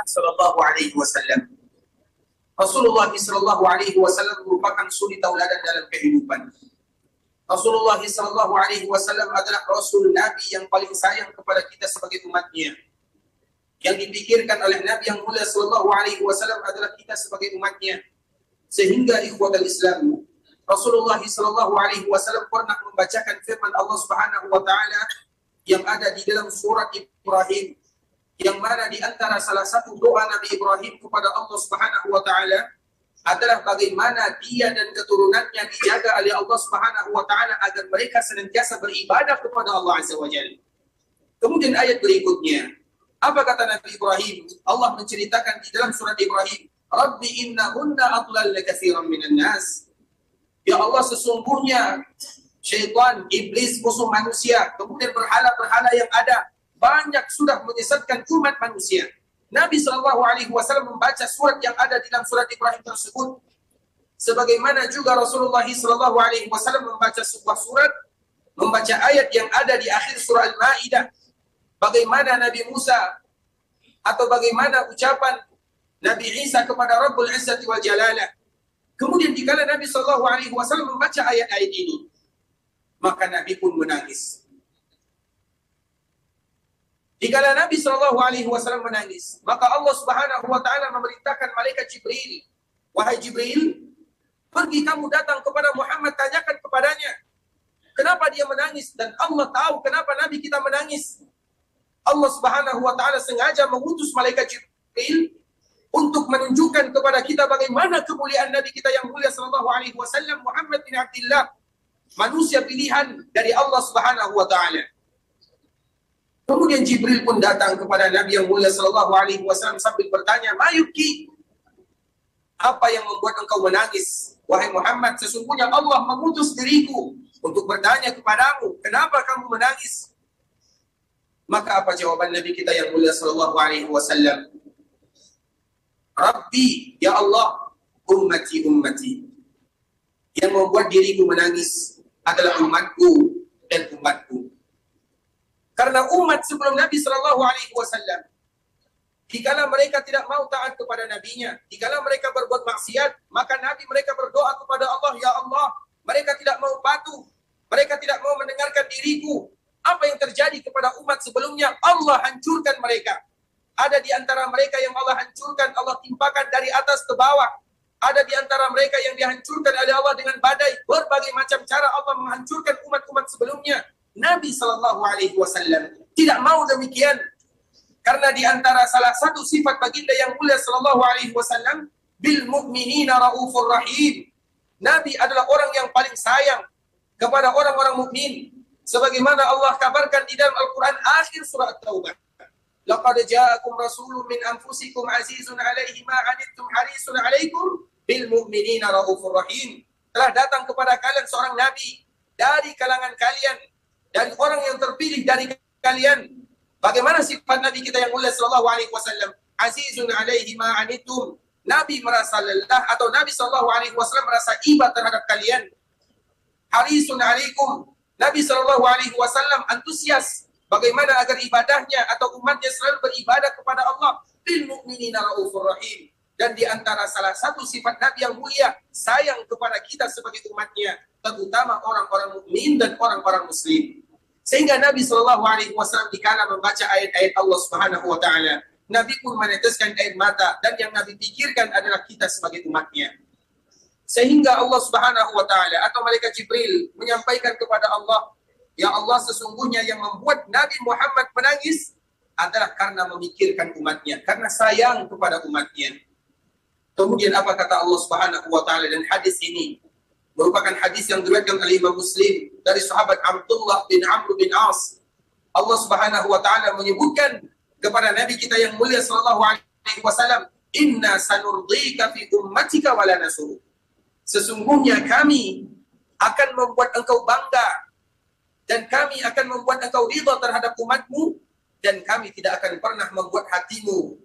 sallallahu alaihi wasallam. Rasulullah sallallahu alaihi wasallam merupakan suri tauladan dalam kehidupan. Rasulullah sallallahu alaihi wasallam adalah rasul nabi yang paling sayang kepada kita sebagai umatnya. Yang dipikirkan oleh Nabi yang mulia sallallahu alaihi wasallam adalah kita sebagai umatnya. Sehingga ikhwatul Islam, Rasulullah sallallahu alaihi wasallam pernah membacakan firman Allah Subhanahu wa taala yang ada di dalam surat Ibrahim, yang mana di antara salah satu doa Nabi Ibrahim kepada Allah Subhanahu wa taala adalah bagaimana dia dan keturunannya dijaga oleh Allah Subhanahu wa taala agar mereka senantiasa beribadah kepada Allah Azza wa Jalla. Kemudian ayat berikutnya, apa kata Nabi Ibrahim? Allah menceritakan di dalam surat Ibrahim, Rabbi innahunna adlalna katsiran minan nas. Ya Allah, sesungguhnya syaitan, iblis, musuh manusia, kemudian berhala-berhala yang ada, banyak sudah menyesatkan umat manusia. Nabi SAW membaca surat yang ada di dalam surat Ibrahim tersebut. Sebagaimana juga Rasulullah SAW membaca sebuah surat, membaca ayat yang ada di akhir surah Al-Ma'idah. Bagaimana Nabi Musa, atau bagaimana ucapan Nabi Isa kepada Rabbul Izzati wal Jalalah. Kemudian dikala Nabi SAW membaca ayat-ayat ini, maka Nabi pun menangis. Dikala Nabi SAW menangis, maka Allah Subhanahu wa taala memerintahkan malaikat Jibril, wahai Jibril, pergi kamu datang kepada Muhammad, tanyakan kepadanya kenapa dia menangis, dan Allah tahu kenapa Nabi kita menangis. Allah Subhanahu wa taala sengaja mengutus malaikat Jibril untuk menunjukkan kepada kita bagaimana kemuliaan Nabi kita yang mulia sallallahu alaihi wasallam, Muhammad bin Abdullah, manusia pilihan dari Allah Subhanahu wa taala. Kemudian Jibril pun datang kepada Nabi yang mulia sallallahu alaihi wasallam sambil bertanya, "Mayuki? Apa yang membuat engkau menangis? Wahai Muhammad, sesungguhnya Allah mengutus diriku untuk bertanya kepadamu, kenapa kamu menangis?" Maka apa jawaban Nabi kita yang mulia sallallahu alaihi wasallam? Rabbi, ya Allah, ummati ummati. Yang membuat diriku menangis adalah umatku dan umatku. Karena umat sebelum Nabi sallallahu alaihi wasallam, dikala mereka tidak mau taat kepada nabinya, dikala mereka berbuat maksiat, maka Nabi mereka berdoa kepada Allah, ya Allah, mereka tidak mau patuh, mereka tidak mau mendengarkan diriku. Apa yang terjadi kepada umat sebelumnya? Allah hancurkan mereka. Ada di antara mereka yang Allah hancurkan, Allah timpakan dari atas ke bawah. Ada di antara mereka yang dihancurkan oleh Allah dengan badai. Berbagai macam cara Allah menghancurkan umat-umat sebelumnya. Nabi SAW tidak mau demikian. Karena di antara salah satu sifat baginda yang mulia SAW, bil mu'minina raufur rahim. Nabi adalah orang yang paling sayang kepada orang-orang mukmin. Sebagaimana Allah kabarkan di dalam Al-Quran akhir surah At-Taubah. Laqad ja'akum rasulun min anfusikum azizun 'alaihi ma 'anittum harisun 'alaikum bil mu'minina raufur rahim. Telah datang kepada kalian seorang nabi dari kalangan kalian, dari orang yang terpilih dari kalian. Bagaimana sifat Nabi kita yang mulia sallallahu alaihi wasallam? Azizun 'alaihi ma 'anittum. Nabi merasa lelah, atau Nabi sallallahu alaihi wasallam merasa iba terhadap kalian. Harisun 'alaikum. Nabi sallallahu alaihi wasallam antusias bagaimana agar ibadahnya atau umatnya selalu beribadah kepada Allah. Bil mu'minina raufur rahim. Dan di antara salah satu sifat Nabi yang mulia, sayang kepada kita sebagai umatnya, terutama orang-orang mukmin dan orang-orang muslim. Sehingga Nabi SAW dikala membaca ayat-ayat Allah Subhanahu wa taala, Nabi pun meneteskan air mata, dan yang Nabi pikirkan adalah kita sebagai umatnya. Sehingga Allah Subhanahu wa taala atau malaikat Jibril menyampaikan kepada Allah, ya Allah, sesungguhnya yang membuat Nabi Muhammad menangis adalah karena memikirkan umatnya, karena sayang kepada umatnya. Kemudian apa kata Allah Subhanahu wa taala, dan hadis ini merupakan hadis yang diriwayatkan oleh Imam Muslim dari sahabat Abdullah bin Amr bin As. Allah Subhanahu wa taala menyebutkan kepada Nabi kita yang mulia sallallahu alaihi wasallam, "Inna sanurdika fi ummatika wa la nasur." Sesungguhnya kami akan membuat engkau bangga, dan kami akan membuat engkau ridha terhadap umatmu, dan kami tidak akan pernah membuat hatimu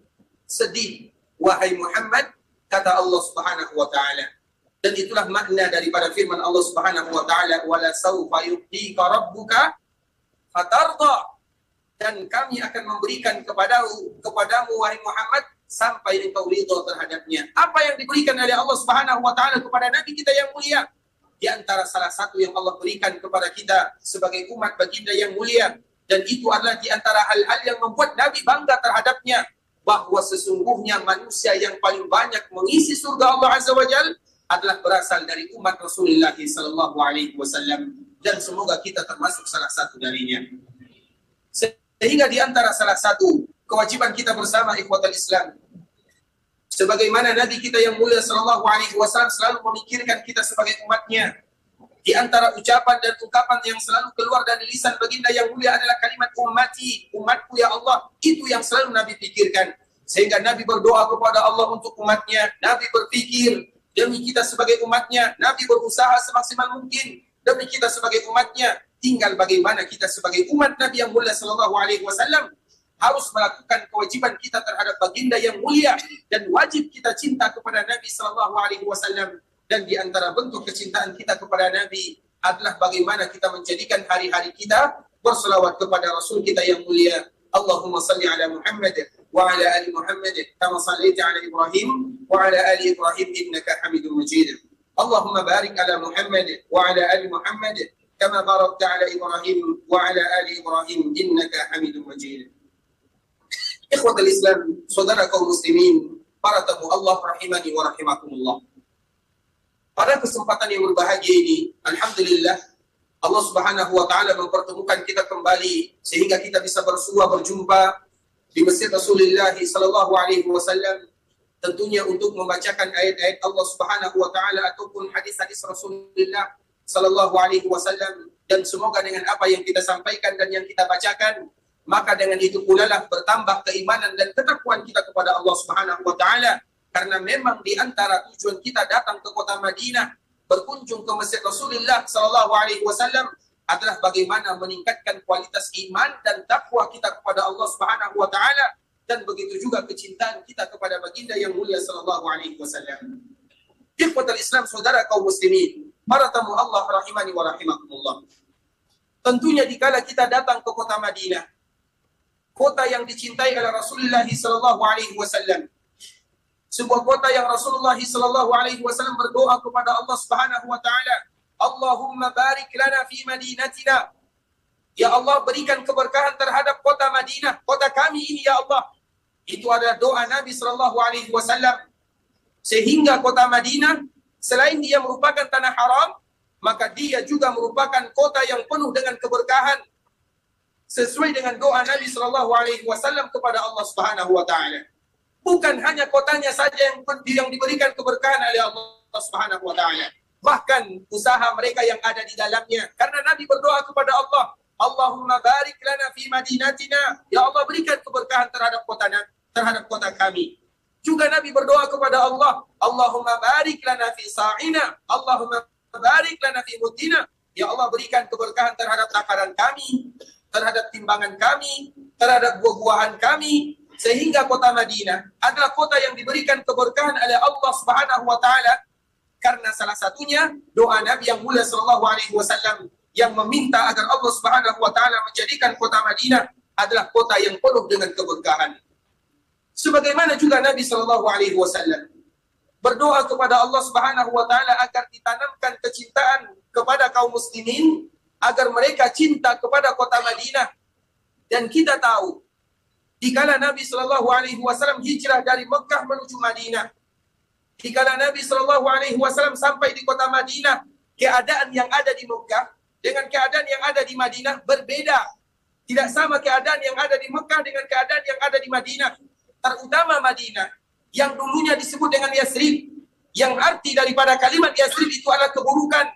sedih, wahai Muhammad, kata Allah Subhanahu wa taala. Dan itulah makna daripada firman Allah Subhanahu wa taala, wala saufa yu'tika rabbuka fatarda. Dan kami akan memberikan kepadamu wahai Muhammad sampai engkau ridha terhadapnya. Apa yang diberikan oleh Allah Subhanahu wa taala kepada nabi kita yang mulia? Di antara salah satu yang Allah berikan kepada kita sebagai umat baginda yang mulia, dan itu adalah di antara hal-hal yang membuat nabi bangga terhadapnya, bahwa sesungguhnya manusia yang paling banyak mengisi surga Allah Azza wa Jalla adalah berasal dari umat Rasulullah sallallahu alaihi wasallam, dan semoga kita termasuk salah satu darinya. Sehingga di antara salah satu kewajiban kita bersama ikhwatal Islam, sebagaimana Nabi kita yang mulia sallallahu alaihi wasallam selalu memikirkan kita sebagai umatnya, di antara ucapan dan ungkapan yang selalu keluar dari lisan baginda yang mulia adalah kalimat ummati, umatku ya Allah. Itu yang selalu Nabi pikirkan. Sehingga Nabi berdoa kepada Allah untuk umatnya. Nabi berpikir demi kita sebagai umatnya. Nabi berusaha semaksimal mungkin demi kita sebagai umatnya. Tinggal bagaimana kita sebagai umat Nabi yang mulia sallallahu alaihi wasallam harus melakukan kewajiban kita terhadap baginda yang mulia, dan wajib kita cinta kepada Nabi sallallahu alaihi wasallam. Dan di antara bentuk kecintaan kita kepada Nabi adalah bagaimana kita menjadikan hari-hari kita berselawat kepada Rasul kita yang mulia. Allahumma salli ala Muhammad wa ala ali Muhammad kama sallaita ala Ibrahim wa ala ali Ibrahim innaka Hamidum Majid. Allahumma barik ala Muhammad wa ala ali Muhammad kama barakta ala Ibrahim wa ala ali Ibrahim innaka Hamidum Majid. Ikhwatul Islam, saudara kaum muslimin, para tamu Allah rahimani wa rahimakumullah. Pada kesempatan yang berbahagia ini, alhamdulillah, Allah Subhanahu wa taala mempertemukan kita kembali sehingga kita bisa bersua berjumpa di Masjid Rasulullah sallallahu alaihi wasallam, tentunya untuk membacakan ayat-ayat Allah Subhanahu wa taala ataupun hadis-hadis Rasulullah sallallahu alaihi wasallam, dan semoga dengan apa yang kita sampaikan dan yang kita bacakan, maka dengan itu pula lah bertambah keimanan dan ketakwaan kita kepada Allah Subhanahu wa taala. Karena memang di antara tujuan kita datang ke kota Madinah, berkunjung ke Masjid Rasulullah sallallahu alaihi wasallam adalah bagaimana meningkatkan kualitas iman dan takwa kita kepada Allah Subhanahu wa taala, dan begitu juga kecintaan kita kepada baginda yang mulia sallallahu alaihi wasallam. Ikhwatul Islam, saudara kaum muslimin, para tamu Allah rahimani wa rahimakumullah. Tentunya dikala kita datang ke kota Madinah, kota yang dicintai oleh Rasulullah sallallahu alaihi wasallam, sebuah kota yang Rasulullah sallallahu alaihi wasallam berdoa kepada Allah Subhanahu wa taala, Allahumma barik lana fi madinatina. Ya Allah, berikan keberkahan terhadap kota Madinah, kota kami ini ya Allah. Itu adalah doa Nabi sallallahu alaihi wasallam. Sehingga kota Madinah selain dia merupakan tanah haram, maka dia juga merupakan kota yang penuh dengan keberkahan, sesuai dengan doa Nabi sallallahu alaihi wasallam kepada Allah Subhanahu wa taala. Bukan hanya kotanya saja yang diberikan keberkahan oleh Allah Subhanahu wa taala, bahkan usaha mereka yang ada di dalamnya. Karena Nabi berdoa kepada Allah, Allahumma barik lana fi madinatina. Ya Allah, berikan keberkahan terhadap kota kami. Juga Nabi berdoa kepada Allah, Allahumma barik lana fi sa'ina. Allahumma barik lana fi muddina. Ya Allah, berikan keberkahan terhadap takaran kami, terhadap timbangan kami, terhadap buah-buahan kami. Sehingga kota Madinah adalah kota yang diberikan keberkahan oleh Allah Subhanahu wa taala, karena salah satunya doa Nabi yang mulia sallallahu alaihi wasallam yang meminta agar Allah Subhanahu wa taala menjadikan kota Madinah adalah kota yang penuh dengan keberkahan. Sebagaimana juga Nabi sallallahu alaihi wasallam berdoa kepada Allah Subhanahu wa taala agar ditanamkan kecintaan kepada kaum muslimin, agar mereka cinta kepada kota Madinah. Dan kita tahu dikala Nabi sallallahu alaihi wasallam hijrah dari Mekah menuju Madinah, dikala Nabi sallallahu alaihi wasallam sampai di kota Madinah, keadaan yang ada di Mekah dengan keadaan yang ada di Madinah berbeda. Tidak sama keadaan yang ada di Mekah dengan keadaan yang ada di Madinah. Terutama Madinah yang dulunya disebut dengan Yasrib, yang arti daripada kalimat Yasrib itu adalah keburukan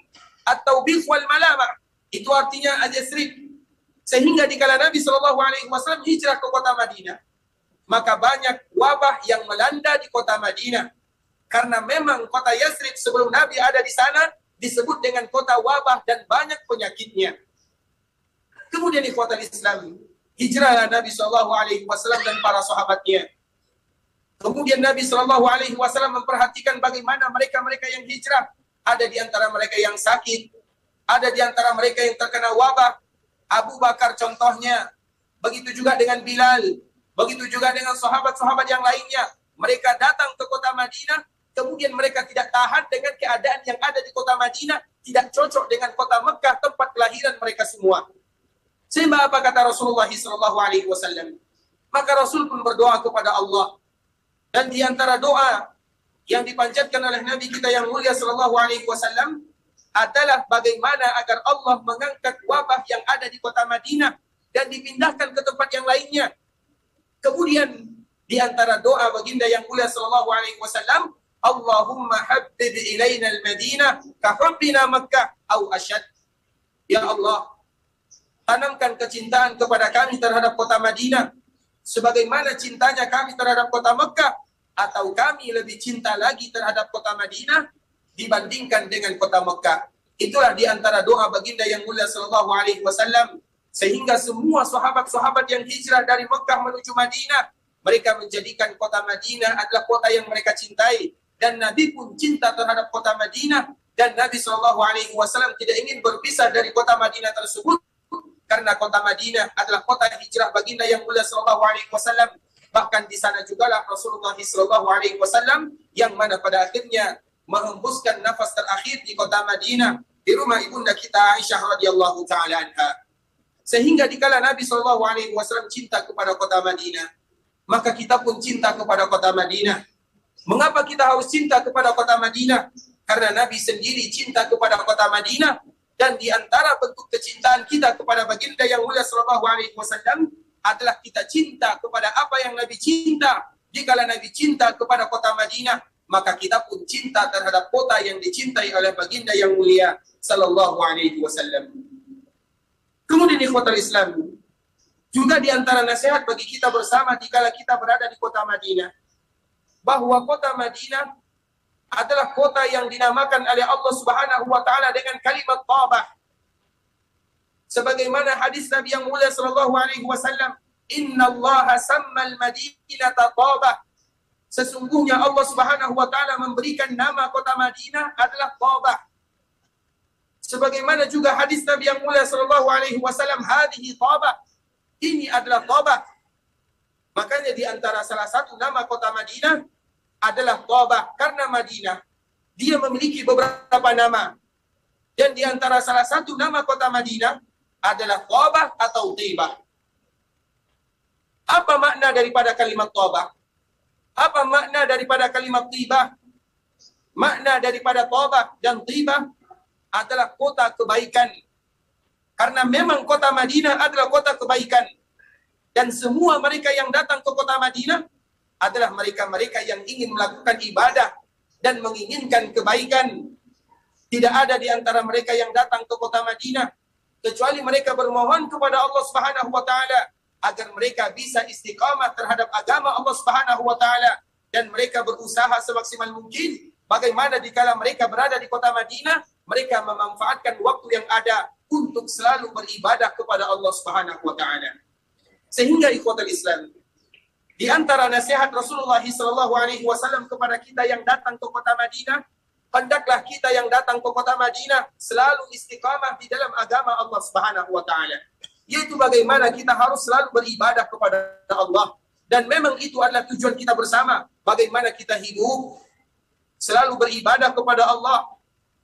atau bih wal malamah. Itu artinya Al-Yasrib. Sehingga dikala Nabi sallallahu alaihi wasallam hijrah ke kota Madinah, maka banyak wabah yang melanda di kota Madinah. Karena memang kota Yasrib sebelum Nabi ada di sana disebut dengan kota wabah dan banyak penyakitnya. Kemudian ikhwatal Islam, hijrahlah Nabi sallallahu alaihi wasallam dan para sahabatnya. Kemudian Nabi sallallahu alaihi wasallam memperhatikan bagaimana mereka-mereka yang hijrah, ada di antara mereka yang sakit, ada di antara mereka yang terkena wabah. Abu Bakar contohnya, begitu juga dengan Bilal, begitu juga dengan sahabat-sahabat yang lainnya. mereka datang ke kota Madinah, kemudian mereka tidak tahan dengan keadaan yang ada di kota Madinah, tidak cocok dengan kota Mekah, tempat kelahiran mereka semua. Sehingga apa kata Rasulullah SAW? Maka Rasul pun berdoa kepada Allah. Dan di antara doa yang dipanjatkan oleh Nabi kita yang mulia SAW adalah bagaimana agar Allah mengangkat wabah yang ada di kota Madinah dan dipindahkan ke tempat yang lainnya. Kemudian di antara doa baginda yang mulia SAW, Allahumma habbib ilaina al-Madinah ka hubbina Makkah au asyad. Ya Allah, tanamkan kecintaan kepada kami terhadap kota Madinah sebagaimana cintanya kami terhadap kota Mekah, atau kami lebih cinta lagi terhadap kota Madinah dibandingkan dengan kota Mekah. Itulah di antara doa baginda yang mulia SAW, sehingga semua sahabat-sahabat yang hijrah dari Mekah menuju Madinah, mereka menjadikan kota Madinah adalah kota yang mereka cintai, dan Nabi pun cinta terhadap kota Madinah, dan Nabi SAW tidak ingin berpisah dari kota Madinah tersebut, karena kota Madinah adalah kota hijrah baginda yang mulia SAW. Bahkan di sana jugalah Rasulullah SAW yang mana pada akhirnya menghembuskan nafas terakhir di kota Madinah, di rumah ibunda kita Aisyah radhiyallahu taala anha. Sehingga dikala Nabi SAW cinta kepada kota Madinah, maka kita pun cinta kepada kota Madinah. Mengapa kita harus cinta kepada kota Madinah? Karena Nabi sendiri cinta kepada kota Madinah, dan di antara bentuk kecintaan kita kepada baginda yang mulia SAW adalah kita cinta kepada apa yang Nabi cinta. Jikalau Nabi cinta kepada kota Madinah, maka kita pun cinta terhadap kota yang dicintai oleh baginda yang mulia sallallahu alaihi wasallam. Kemudian ikhwatul Islam, juga di antara nasihat bagi kita bersama dikala kita berada di kota Madinah, bahwa kota Madinah adalah kota yang dinamakan oleh Allah Subhanahu wa taala dengan kalimat Tabah. Sebagaimana hadis Nabi yang mulia sallallahu alaihi wasallam, "Innallaha sammal Madinata Tabah." Sesungguhnya Allah Subhanahu wa taala memberikan nama kota Madinah adalah Tabah. Sebagaimana juga hadis Nabi yang mulia sallallahu alaihi wasallam, "Hadhihi Tabah." Ini adalah Tabah. Makanya di antara salah satu nama kota Madinah adalah Tabah, karena Madinah dia memiliki beberapa nama. Dan di antara salah satu nama kota Madinah adalah Tabah atau Tibah. Apa makna daripada kalimat Tabah? Apa makna daripada kalimat Tibah? Makna daripada Tabah dan Tibah adalah kota kebaikan. Karena memang kota Madinah adalah kota kebaikan. Dan semua mereka yang datang ke kota Madinah adalah mereka-mereka yang ingin melakukan ibadah dan menginginkan kebaikan. Tidak ada di antara mereka yang datang ke kota Madinah kecuali mereka bermohon kepada Allah Subhanahu wa taala agar mereka bisa istiqamah terhadap agama Allah Subhanahu wa taala, dan mereka berusaha semaksimal mungkin bagaimana dikala mereka berada di kota Madinah, mereka memanfaatkan waktu yang ada untuk selalu beribadah kepada Allah Subhanahu wa taala. Sehingga ikhwatul Islam, di antara nasihat Rasulullah SAW kepada kita yang datang ke kota Madinah, hendaklah kita yang datang ke kota Madinah selalu istiqamah di dalam agama Allah Subhanahu wa taala. Yaitu bagaimana kita harus selalu beribadah kepada Allah. Dan memang itu adalah tujuan kita bersama. Bagaimana kita hidup selalu beribadah kepada Allah,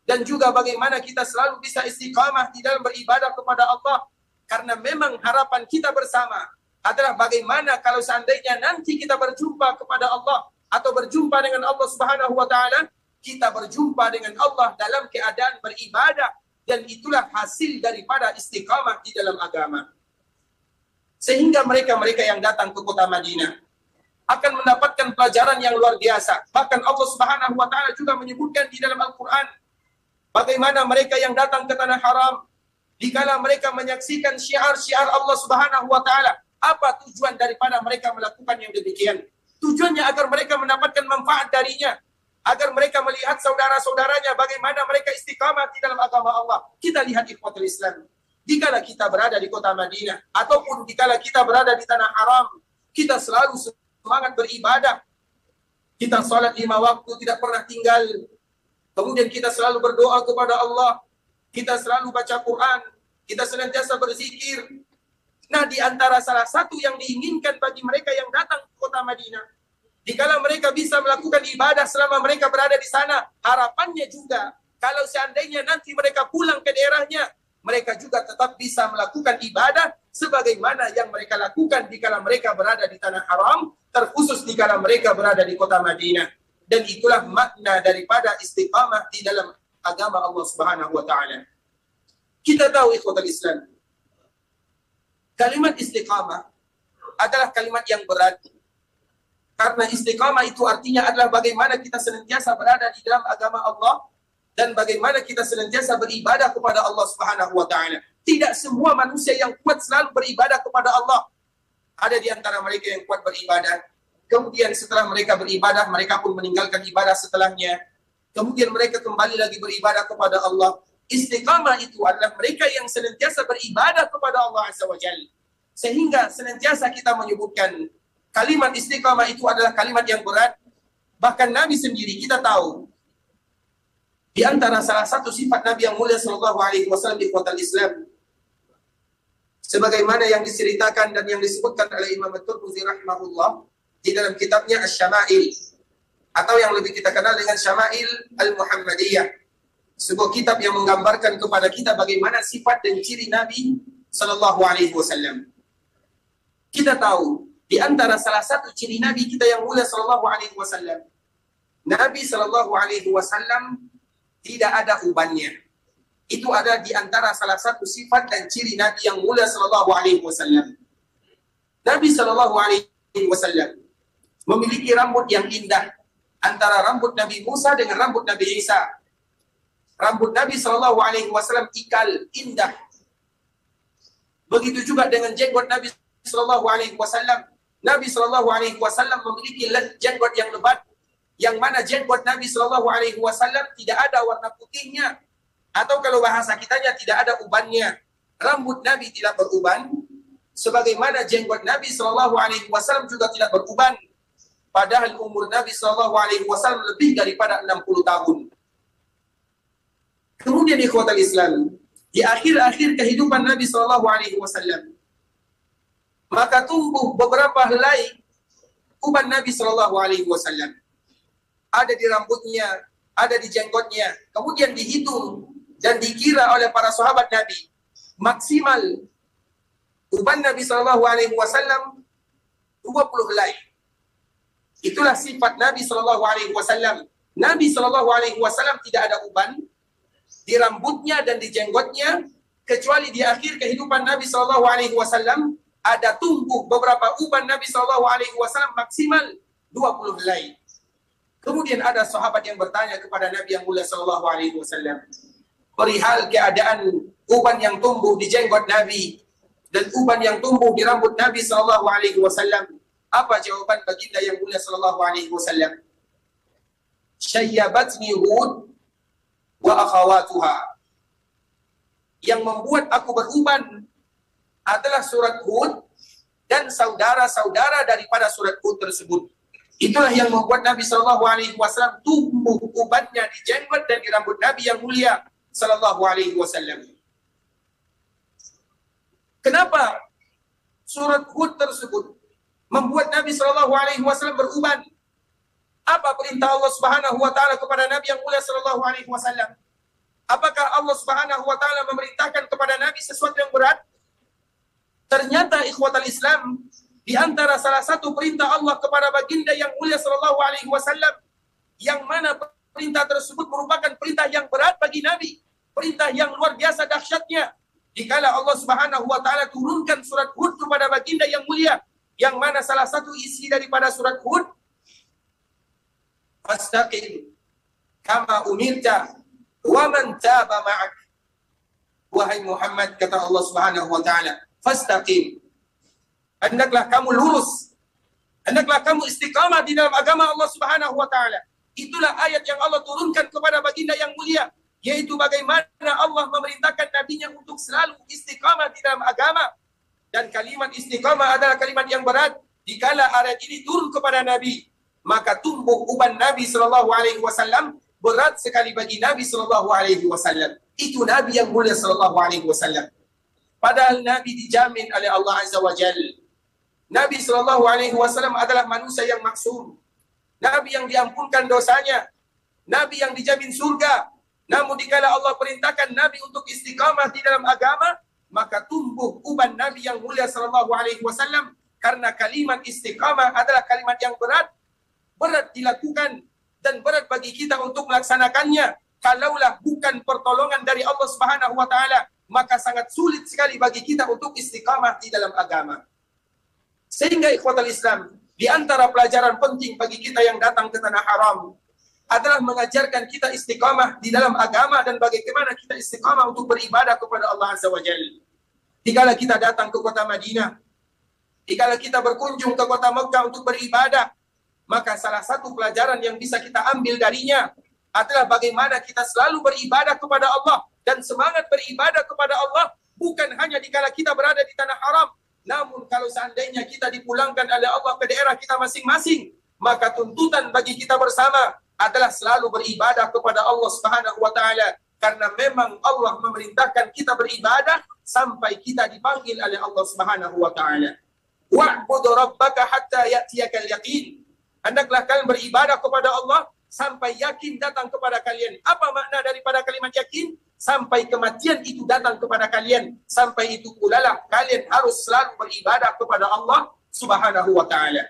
dan juga bagaimana kita selalu bisa istiqamah di dalam beribadah kepada Allah. Karena memang harapan kita bersama adalah bagaimana kalau seandainya nanti kita berjumpa kepada Allah atau berjumpa dengan Allah Subhanahu wa taala, kita berjumpa dengan Allah dalam keadaan beribadah, dan itulah hasil daripada istiqamah di dalam agama. Sehingga mereka-mereka yang datang ke kota Madinah akan mendapatkan pelajaran yang luar biasa. Bahkan Allah Subhanahu wa taala juga menyebutkan di dalam Al-Qur'an bagaimana mereka yang datang ke tanah haram, dikala mereka menyaksikan syiar-syiar Allah Subhanahu wa taala, apa tujuan daripada mereka melakukan yang demikian? Tujuannya agar mereka mendapatkan manfaat darinya, agar mereka melihat saudara-saudaranya bagaimana mereka istiqamah di dalam agama Allah. Kita lihat ikhwatul Islam, dikala kita berada di kota Madinah ataupun dikala kita berada di tanah haram, kita selalu semangat beribadah. Kita salat 5 waktu tidak pernah tinggal. Kemudian kita selalu berdoa kepada Allah. Kita selalu baca Quran. Kita senantiasa berzikir. Nah, di antara salah satu yang diinginkan bagi mereka yang datang ke kota Madinah, Dikala mereka bisa melakukan ibadah selama mereka berada di sana, harapannya juga kalau seandainya nanti mereka pulang ke daerahnya, mereka juga tetap bisa melakukan ibadah sebagaimana yang mereka lakukan dikala mereka berada di tanah haram, terkhusus dikala mereka berada di kota Madinah. Dan itulah makna daripada istiqamah di dalam agama Allah Subhanahu wa taala. Kita tahu ikhwatul Islam, kalimat istiqamah adalah kalimat yang berat. Karena istiqamah itu artinya adalah bagaimana kita senantiasa berada di dalam agama Allah dan bagaimana kita senantiasa beribadah kepada Allah Subhanahu wa taala. Tidak semua manusia yang kuat selalu beribadah kepada Allah. Ada di antara mereka yang kuat beribadah, kemudian setelah mereka beribadah, mereka pun meninggalkan ibadah setelahnya. Kemudian mereka kembali lagi beribadah kepada Allah. Istiqamah itu adalah mereka yang senantiasa beribadah kepada Allah Azza wa Jalla. Sehingga senantiasa kita menyebutkan kalimat istiqamah itu adalah kalimat yang berat. Bahkan Nabi sendiri kita tahu, di antara salah satu sifat Nabi yang mulia sallallahu alaihi wasallam di kota Islam, sebagaimana yang diceritakan dan yang disebutkan oleh Imam At-Tirmidzi rahimahullah di dalam kitabnya Asy-Syama'il, atau yang lebih kita kenal dengan Syama'il Al-Muhammadiyah, sebuah kitab yang menggambarkan kepada kita bagaimana sifat dan ciri Nabi sallallahu alaihi wasallam. Kita tahu di antara salah satu ciri Nabi kita yang mulia sallallahu alaihi wasallam, Nabi sallallahu alaihi wasallam tidak ada ubannya. Itu ada di antara salah satu sifat dan ciri Nabi yang mulia sallallahu alaihi wasallam. Nabi sallallahu alaihi wasallam memiliki rambut yang indah, antara rambut Nabi Musa dengan rambut Nabi Isa. Rambut Nabi sallallahu alaihi wasallam ikal, indah. Begitu juga dengan jenggot Nabi sallallahu alaihi wasallam. Nabi sallallahu alaihi wasallam memiliki jenggot yang lebat, yang mana jenggot Nabi sallallahu alaihi wasallam tidak ada warna putihnya, atau kalau bahasa kitanya tidak ada ubannya. Rambut Nabi tidak beruban, sebagaimana jenggot Nabi sallallahu alaihi wasallam juga tidak beruban. Padahal umur Nabi sallallahu alaihi wasallam lebih daripada 60 tahun. Kemudian ikhwatal Islam, di akhir-akhir kehidupan Nabi sallallahu alaihi wasallam, maka tumbuh beberapa helai uban Nabi sallallahu alaihi wasallam. Ada di rambutnya, ada di jenggotnya. Kemudian dihitung dan dikira oleh para sahabat Nabi, maksimal uban Nabi sallallahu alaihi wasallam 20 helai. Itulah sifat Nabi sallallahu alaihi wasallam. Nabi sallallahu alaihi wasallam tidak ada uban di rambutnya dan di jenggotnya, kecuali di akhir kehidupan Nabi sallallahu alaihi wasallam ada tumbuh beberapa uban Nabi sallallahu alaihi wasallam maksimal 20 helai. Kemudian ada sahabat yang bertanya kepada Nabi yang mulia sallallahu alaihi wasallam perihal keadaan uban yang tumbuh di jenggot Nabi dan uban yang tumbuh di rambut Nabi sallallahu alaihi wasallam. Apa jawaban baginda yang mulia sallallahu alaihi wasallam? Syayyabatni Hud wa akhawatuha. Yang membuat aku beruban adalah surat Hud dan saudara-saudara daripada surat Hud tersebut. Itulah yang membuat Nabi sallallahu alaihi wasallam tumbuh ubannya di jenggot dan di rambut Nabi yang mulia sallallahu alaihi wasallam. Kenapa surat Hud tersebut membuat Nabi sallallahu alaihi wasallam beruban? Apa perintah Allah Subhanahu wa taala kepada Nabi yang mulia sallallahu alaihi wasallam? Apakah Allah Subhanahu wa taala memerintahkan kepada Nabi sesuatu yang berat? Ternyata ikhwatal Islam, di antara salah satu perintah Allah kepada baginda yang mulia sallallahu alaihi wasallam, yang mana perintah tersebut merupakan perintah yang berat bagi Nabi, perintah yang luar biasa dahsyatnya. Dikala Allah Subhanahu wa taala turunkan surat Hud kepada baginda yang mulia, yang mana salah satu isi daripada surat Hud, fastaqim kama umirta wa man taba ma'ak. Wahai Muhammad, kata Allah Subhanahu wa taala, fastaqim, hendaklah kamu lurus, hendaklah kamu istiqamah di dalam agama Allah Subhanahu wa taala. Itulah ayat yang Allah turunkan kepada baginda yang mulia, yaitu bagaimana Allah memerintahkan nabinya untuk selalu istiqamah di dalam agama. Dan kalimat istiqamah adalah kalimat yang berat. Dikala ayat ini turun kepada Nabi, maka tumbuh uban Nabi sallallahu alaihi wasallam berat sekali bagi Nabi sallallahu alaihi wasallam. Itu Nabi yang mulia sallallahu alaihi wasallam. Padahal Nabi dijamin oleh Allah Azza wa Jalla. Nabi sallallahu alaihi wasallam adalah manusia yang maksum. Nabi yang diampunkan dosanya, Nabi yang dijamin surga. Namun dikala Allah perintahkan Nabi untuk istiqamah di dalam agama, maka tumbuh uban Nabi yang mulia sallallahu alaihi wasallam, karena kalimat istiqamah adalah kalimat yang berat dilakukan dan berat bagi kita untuk melaksanakannya. Kalaulah bukan pertolongan dari Allah Subhanahu wa taala, maka sangat sulit sekali bagi kita untuk istiqamah di dalam agama. Sehingga ikhwatal Islam, di antara pelajaran penting bagi kita yang datang ke tanah haram adalah mengajarkan kita istiqamah di dalam agama dan bagaimana kita istiqamah untuk beribadah kepada Allah Azza wa Jalla. Dikala kita datang ke kota Madinah, dikala kita berkunjung ke kota Mekah untuk beribadah, maka salah satu pelajaran yang bisa kita ambil darinya adalah bagaimana kita selalu beribadah kepada Allah, dan semangat beribadah kepada Allah bukan hanya dikala kita berada di tanah haram, namun kalau seandainya kita dipulangkan oleh Allah ke daerah kita masing-masing, maka tuntutan bagi kita bersama adalah selalu beribadah kepada Allah Subhanahu wa taala, karena memang Allah memerintahkan kita beribadah sampai kita dipanggil oleh Allah Subhanahu wa taala. Wa'budu rabbaka hatta ya'tiyakal yaqin. Hendaklah kalian beribadah kepada Allah sampai yakin datang kepada kalian. Apa makna daripada kalimat yakin? Sampai kematian itu datang kepada kalian. Sampai itu pula lah kalian harus selalu beribadah kepada Allah Subhanahu wa taala.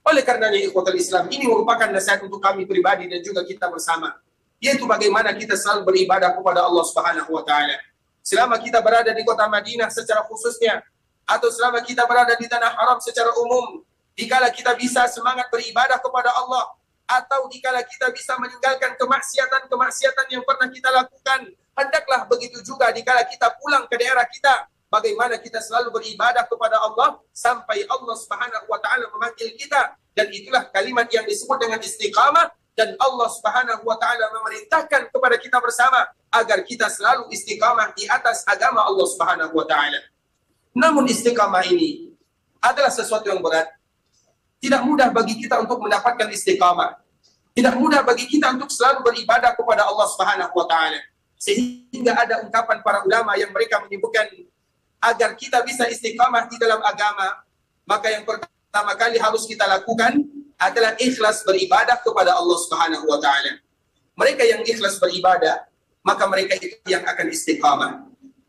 Oleh karenanya ikhwatul Islam, ini merupakan nasihat untuk kami pribadi dan juga kita bersama, yaitu bagaimana kita selalu beribadah kepada Allah Subhanahu wa taala. Selama kita berada di kota Madinah secara khususnya, atau selama kita berada di tanah haram secara umum, dikala kita bisa semangat beribadah kepada Allah, atau dikala kita bisa meninggalkan kemaksiatan yang pernah kita lakukan, hendaklah begitu juga dikala kita pulang ke daerah kita, bagaimana kita selalu beribadah kepada Allah sampai Allah Subhanahu wa taala memanggil kita. Dan itulah kalimat yang disebut dengan istiqamah, dan Allah Subhanahu wa taala memerintahkan kepada kita bersama agar kita selalu istiqamah di atas agama Allah Subhanahu wa taala. Namun istiqamah ini adalah sesuatu yang berat. Tidak mudah bagi kita untuk mendapatkan istiqamah. Tidak mudah bagi kita untuk selalu beribadah kepada Allah Subhanahu wa taala. Sehingga ada ungkapan para ulama yang mereka menyebutkan agar kita bisa istiqamah di dalam agama, maka yang pertama kali harus kita lakukan adalah ikhlas beribadah kepada Allah Subhanahu wa taala. Mereka yang ikhlas beribadah, maka mereka itu yang akan istiqamah.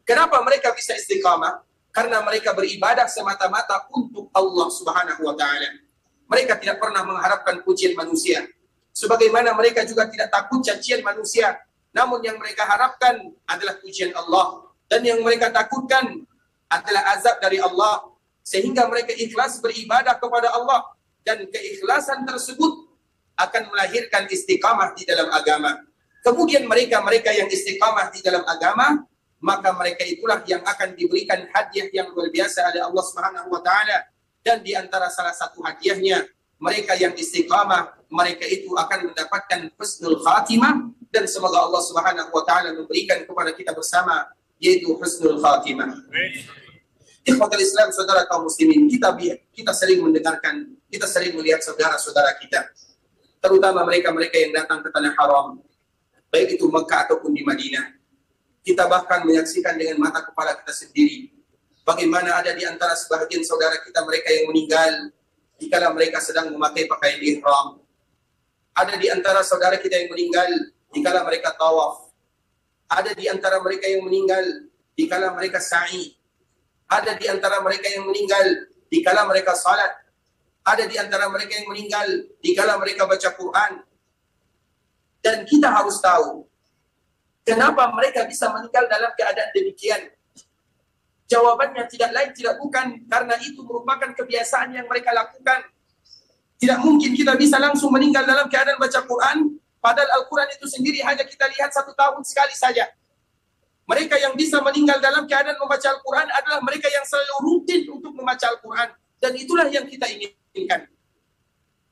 Kenapa mereka bisa istiqamah? Karena mereka beribadah semata-mata untuk Allah Subhanahu wa taala. Mereka tidak pernah mengharapkan pujian manusia. Sebagaimana mereka juga tidak takut cacian manusia. Namun yang mereka harapkan adalah pujian Allah. Dan yang mereka takutkan adalah azab dari Allah. Sehingga mereka ikhlas beribadah kepada Allah. Dan keikhlasan tersebut akan melahirkan istiqamah di dalam agama. Kemudian mereka yang istiqamah di dalam agama, maka mereka itulah yang akan diberikan hadiah yang luar biasa oleh Allah Subhanahu wa taala. Dan di antara salah satu hadiahnya, mereka yang istiqamah, mereka itu akan mendapatkan husnul khatimah, dan semoga Allah Subhanahu wa taala memberikan kepada kita bersama yaitu husnul khatimah. Ikhwatul Islam, saudara kaum muslimin, kita sering mendengarkan, kita sering melihat saudara-saudara kita, terutama mereka-mereka yang datang ke tanah haram, baik itu Mekah ataupun di Madinah. Kita bahkan menyaksikan dengan mata kepala kita sendiri bagaimana ada di antara sebahagian saudara kita mereka yang meninggal dikala mereka sedang memakai pakaian ihram. Ada di antara saudara kita yang meninggal dikala mereka tawaf. Ada di antara mereka yang meninggal dikala mereka sa'i. Ada di antara mereka yang meninggal dikala mereka salat. Ada di antara mereka yang meninggal dikala mereka baca Quran. Dan kita harus tahu kenapa mereka bisa meninggal dalam keadaan demikian. Jawabannya tidak lain tidak bukan karena itu merupakan kebiasaan yang mereka lakukan. Tidak mungkin kita bisa langsung meninggal dalam keadaan baca Quran, padahal Al-Quran itu sendiri hanya kita lihat 1 tahun sekali saja. Mereka yang bisa meninggal dalam keadaan membaca Al-Quran adalah mereka yang selalu rutin untuk membaca Al-Quran. Dan itulah yang kita inginkan.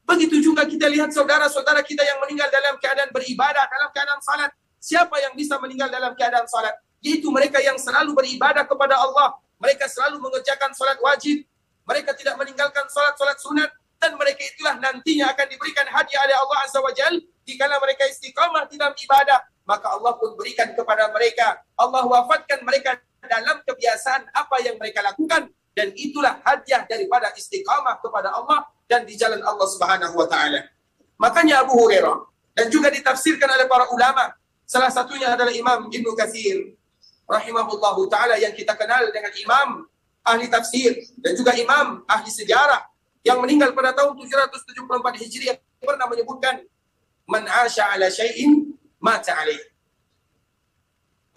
Begitu juga kita lihat saudara-saudara kita yang meninggal dalam keadaan beribadah, dalam keadaan salat. Siapa yang bisa meninggal dalam keadaan salat? Yaitu mereka yang selalu beribadah kepada Allah. Mereka selalu mengerjakan salat wajib. Mereka tidak meninggalkan salat-salat sunat. Dan mereka itulah nantinya akan diberikan hadiah oleh Allah Azza wa Jalla. Jika mereka istiqamah di dalam ibadah, maka Allah pun berikan kepada mereka. Allah wafatkan mereka dalam kebiasaan apa yang mereka lakukan. Dan itulah hadiah daripada istiqamah kepada Allah dan di jalan Allah Subhanahu wa ta'ala. Makanya Abu Hurairah, dan juga ditafsirkan oleh para ulama, salah satunya adalah Imam Ibnu Katsir rahimahullahu taala, yang kita kenal dengan imam ahli tafsir dan juga imam ahli sejarah yang meninggal pada tahun 774 Hijriah, pernah menyebutkan, man asya ala syai'in mata alaih.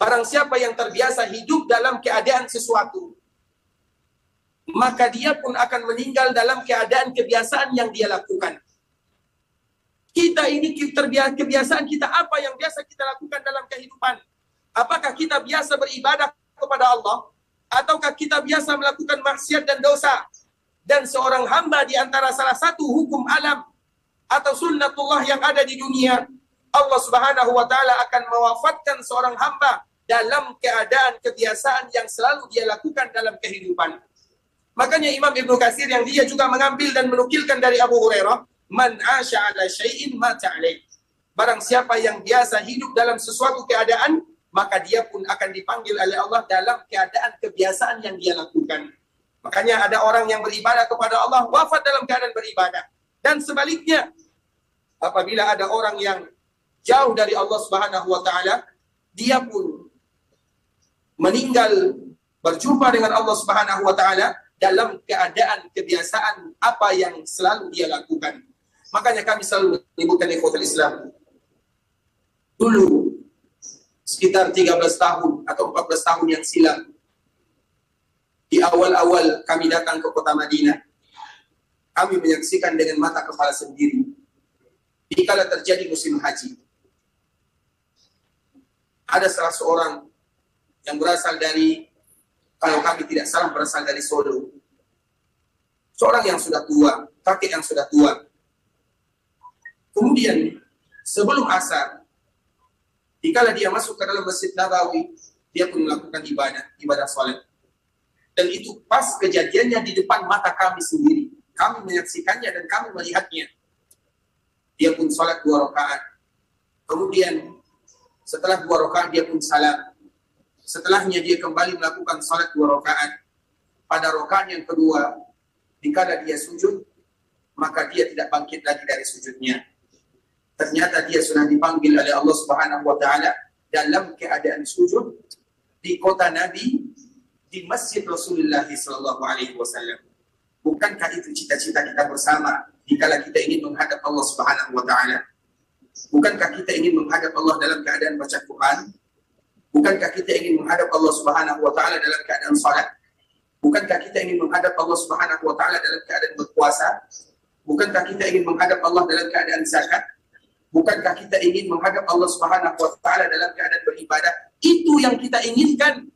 Barang siapa yang terbiasa hidup dalam keadaan sesuatu, maka dia pun akan meninggal dalam keadaan kebiasaan yang dia lakukan. Kita ini kebiasaan kita apa yang biasa kita lakukan dalam kehidupan? Apakah kita biasa beribadah kepada Allah, ataukah kita biasa melakukan maksiat dan dosa? Dan seorang hamba di antara salah satu hukum alam atau sunnatullah yang ada di dunia, Allah Subhanahu wa taala akan mewafatkan seorang hamba dalam keadaan kebiasaan yang selalu dia lakukan dalam kehidupan. Makanya Imam Ibnu Katsir yang dia juga mengambil dan menukilkan dari Abu Hurairah, man asya ala syai'in mata alaih. Barang siapa yang biasa hidup dalam sesuatu keadaan, maka dia pun akan dipanggil oleh Allah dalam keadaan kebiasaan yang dia lakukan. Makanya ada orang yang beribadah kepada Allah wafat dalam keadaan beribadah. Dan sebaliknya, apabila ada orang yang jauh dari Allah Subhanahu wa taala, dia pun meninggal berjumpa dengan Allah Subhanahu wa taala dalam keadaan kebiasaan apa yang selalu dia lakukan. Makanya kami selalu menyebutkan ikhwatul Islam. Dulu sekitar 13 tahun atau 14 tahun yang silam, di awal-awal kami datang ke kota Madinah, kami menyaksikan dengan mata kepala sendiri dikala terjadi musim haji. Ada salah seorang yang berasal dari, kalau kami tidak salah, berasal dari Solo. Seorang yang sudah tua, kakek yang sudah tua. Kemudian sebelum asar, dikala dia masuk ke dalam Masjid Nabawi, dia pun melakukan ibadah salat. Dan itu pas kejadiannya di depan mata kami sendiri. Kami menyaksikannya dan kami melihatnya. Dia pun salat 2 rakaat. Kemudian setelah 2 rakaat dia pun salam. Setelahnya dia kembali melakukan salat 2 rakaat. Pada rakaat yang kedua, dikala dia sujud, maka dia tidak bangkit lagi dari sujudnya. Ternyata dia sudah dipanggil oleh Allah Subhanahu wa taala dalam keadaan sujud di kota Nabi, di Masjid Rasulullah sallallahu alaihi wasallam. Bukankah itu cita-cita kita bersama dikala kita ingin menghadap Allah Subhanahu wa taala? Bukankah kita ingin menghadap Allah dalam keadaan baca Quran? Bukankah kita ingin menghadap Allah Subhanahu wa taala dalam keadaan salat? Bukankah kita ingin menghadap Allah Subhanahu wa taala dalam keadaan berpuasa? Bukankah kita ingin menghadap Allah dalam keadaan zakat? Bukankah kita ingin menghadap Allah Subhanahu wa taala dalam keadaan beribadah? Itu yang kita inginkan.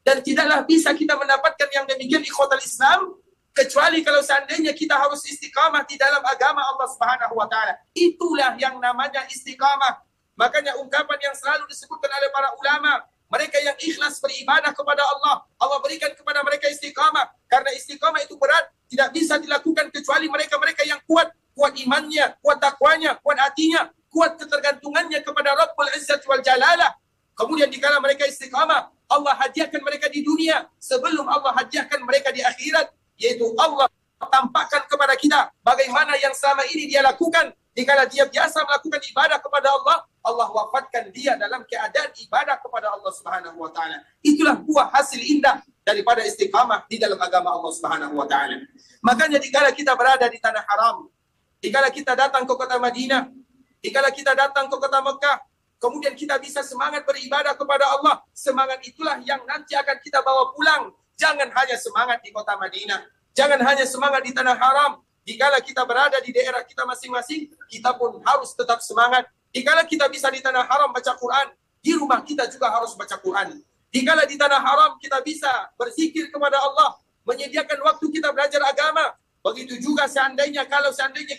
Dan tidaklah bisa kita mendapatkan yang demikian ikhwatal Islam kecuali kalau seandainya kita harus istiqamah di dalam agama Allah Subhanahu wa taala. Itulah yang namanya istiqamah. Makanya ungkapan yang selalu disebutkan oleh para ulama, mereka yang ikhlas beribadah kepada Allah, Allah berikan kepada mereka istiqamah. Karena istiqamah itu berat, tidak bisa dilakukan kecuali mereka-mereka yang kuat imannya, kuat takwanya, kuat hatinya, kuat ketergantungannya kepada Rabbul Izzati wal Jalalah. Kemudian dikala mereka istiqamah, Allah hadiahkan mereka di dunia sebelum Allah hadiahkan mereka di akhirat, yaitu Allah tampakkan kepada kita bagaimana yang selama ini dia lakukan. Dikala dia biasa melakukan ibadah kepada Allah, Allah wafatkan dia dalam keadaan ibadah kepada Allah Subhanahu wa taala. Itulah buah hasil indah daripada istiqamah di dalam agama Allah Subhanahu wa taala. Makanya dikala kita berada di tanah haram, dikala kita datang ke kota Madinah, dikala kita datang ke kota Mekah, kemudian kita bisa semangat beribadah kepada Allah. Semangat itulah yang nanti akan kita bawa pulang. Jangan hanya semangat di kota Madinah, jangan hanya semangat di tanah haram. Dikala kita berada di daerah kita masing-masing, kita pun harus tetap semangat. Dikala kita bisa di tanah haram baca Quran, di rumah kita juga harus baca Quran. Dikala di tanah haram kita bisa berzikir kepada Allah, menyediakan waktu kita belajar agama. Begitu juga seandainya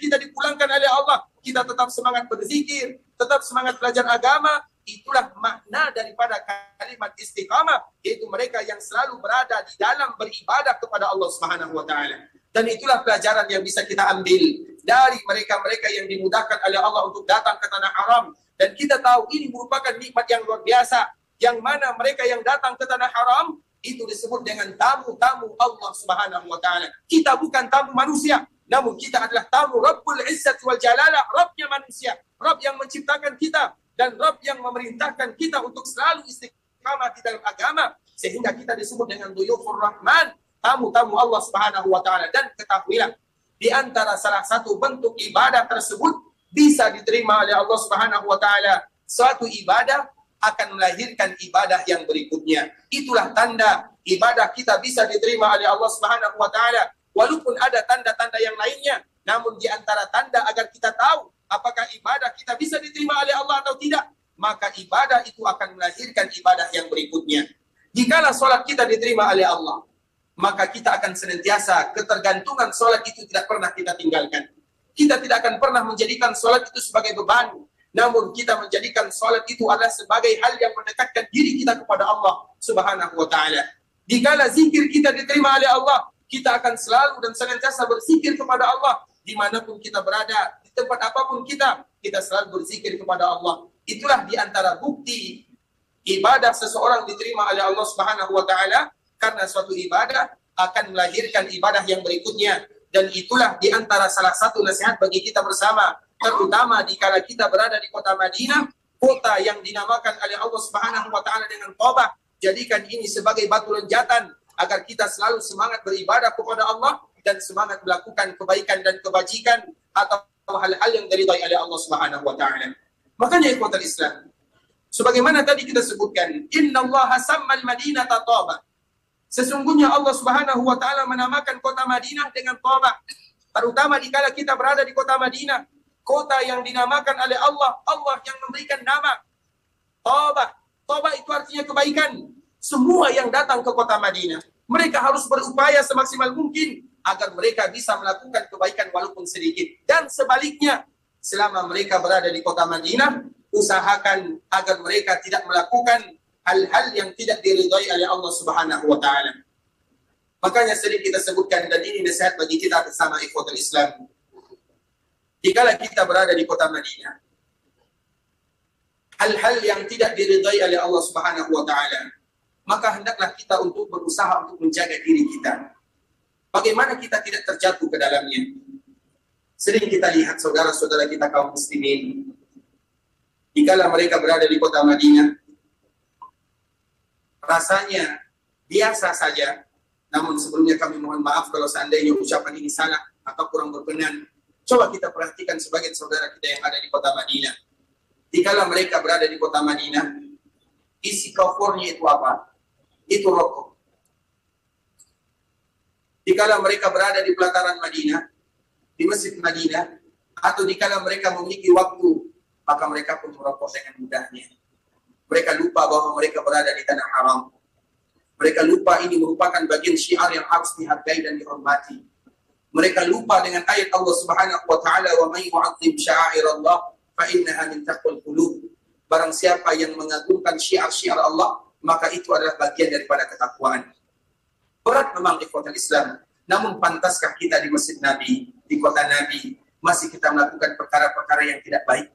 kita dipulangkan oleh Allah, kita tetap semangat berzikir, tetap semangat belajar agama. Itulah makna daripada kalimat istiqamah, yaitu mereka yang selalu berada di dalam beribadah kepada Allah Subhanahu wa taala. Dan itulah pelajaran yang bisa kita ambil dari mereka-mereka yang dimudahkan oleh Allah untuk datang ke tanah haram. Dan kita tahu ini merupakan nikmat yang luar biasa, yang mana mereka yang datang ke tanah haram itu disebut dengan tamu-tamu Allah Subhanahu wa taala. Kita bukan tamu manusia. Namun kita adalah tamu Rabbul Izzat wal Jalalah, Rabbnya manusia, Rabb yang menciptakan kita, dan Rabb yang memerintahkan kita untuk selalu istiqamah di dalam agama, sehingga kita disebut dengan Duyufur Rahman, tamu-tamu Allah Subhanahu wa Ta'ala. Dan ketahuilah, di antara salah satu bentuk ibadah tersebut bisa diterima oleh Allah Subhanahu wa Ta'ala, suatu ibadah akan melahirkan ibadah yang berikutnya. Itulah tanda ibadah kita bisa diterima oleh Allah Subhanahu wa Ta'ala. Walaupun ada tanda-tanda yang lainnya, namun di antara tanda agar kita tahu apakah ibadah kita bisa diterima oleh Allah atau tidak, maka ibadah itu akan melahirkan ibadah yang berikutnya. Jikalau sholat kita diterima oleh Allah, maka kita akan senantiasa ketergantungan sholat itu tidak pernah kita tinggalkan. Kita tidak akan pernah menjadikan sholat itu sebagai beban, namun kita menjadikan sholat itu adalah sebagai hal yang mendekatkan diri kita kepada Allah Subhanahu wa Ta'ala. Jikalau zikir kita diterima oleh Allah, kita akan selalu dan senantiasa berzikir kepada Allah. Dimanapun kita berada, di tempat apapun kita selalu berzikir kepada Allah. Itulah diantara bukti ibadah seseorang diterima oleh Allah Subhanahu wa Ta'ala, karena suatu ibadah akan melahirkan ibadah yang berikutnya. Dan itulah diantara salah satu nasihat bagi kita bersama, terutama dikala kita berada di kota Madinah, kota yang dinamakan oleh Allah Subhanahu wa Ta'ala dengan Thaubah. Jadikan ini sebagai batu loncatan agar kita selalu semangat beribadah kepada Allah dan semangat melakukan kebaikan dan kebajikan atau hal-hal yang diridhai oleh Allah Subhanahu wa Ta'ala. Makanya ikhwatul Islam, sebagaimana tadi kita sebutkan, innallaha sammal madinata Thaubah. Sesungguhnya Allah Subhanahu wa Ta'ala menamakan kota Madinah dengan Thaubah. Terutama dikala kita berada di kota Madinah, kota yang dinamakan oleh Allah, Allah yang memberikan nama Thaubah. Thaubah itu artinya kebaikan. Semua yang datang ke kota Madinah, mereka harus berupaya semaksimal mungkin agar mereka bisa melakukan kebaikan walaupun sedikit. Dan sebaliknya, selama mereka berada di kota Madinah, usahakan agar mereka tidak melakukan hal-hal yang tidak diridhai oleh Allah Subhanahu wa Ta'ala. Makanya sering kita sebutkan, dan ini nasihat bagi kita bersama ikhwatul Islam. Jikalau kita berada di kota Madinah, hal-hal yang tidak diridhai oleh Allah Subhanahu wa Ta'ala, maka hendaklah kita untuk berusaha untuk menjaga diri kita. Bagaimana kita tidak terjatuh ke dalamnya? Sering kita lihat saudara-saudara kita kaum muslimin, jikalau mereka berada di kota Madinah, rasanya biasa saja. Namun sebelumnya kami mohon maaf kalau seandainya ucapan ini salah atau kurang berkenan. Coba kita perhatikan sebagian saudara kita yang ada di kota Madinah. Jikalau mereka berada di kota Madinah, isi kofornya itu apa? Itu rokok. Jikalau mereka berada di pelataran Madinah, di masjid Madinah, atau jikalau mereka memiliki waktu, maka mereka pun merokok dengan mudahnya. Mereka lupa bahwa mereka berada di tanah haram. Mereka lupa ini merupakan bagian syiar yang harus dihargai dan dihormati. Mereka lupa dengan ayat Allah Subhanahu wa Ta'ala, wa may yu'azzim sya'airallah fa innaha min taqwal qulub. Barang siapa yang mengagungkan syiar-syiar Allah, maka itu adalah bagian daripada ketakwaan. Berat memang ikhwatul Islam, namun pantaskah kita di masjid Nabi, di kota Nabi, masih kita melakukan perkara-perkara yang tidak baik?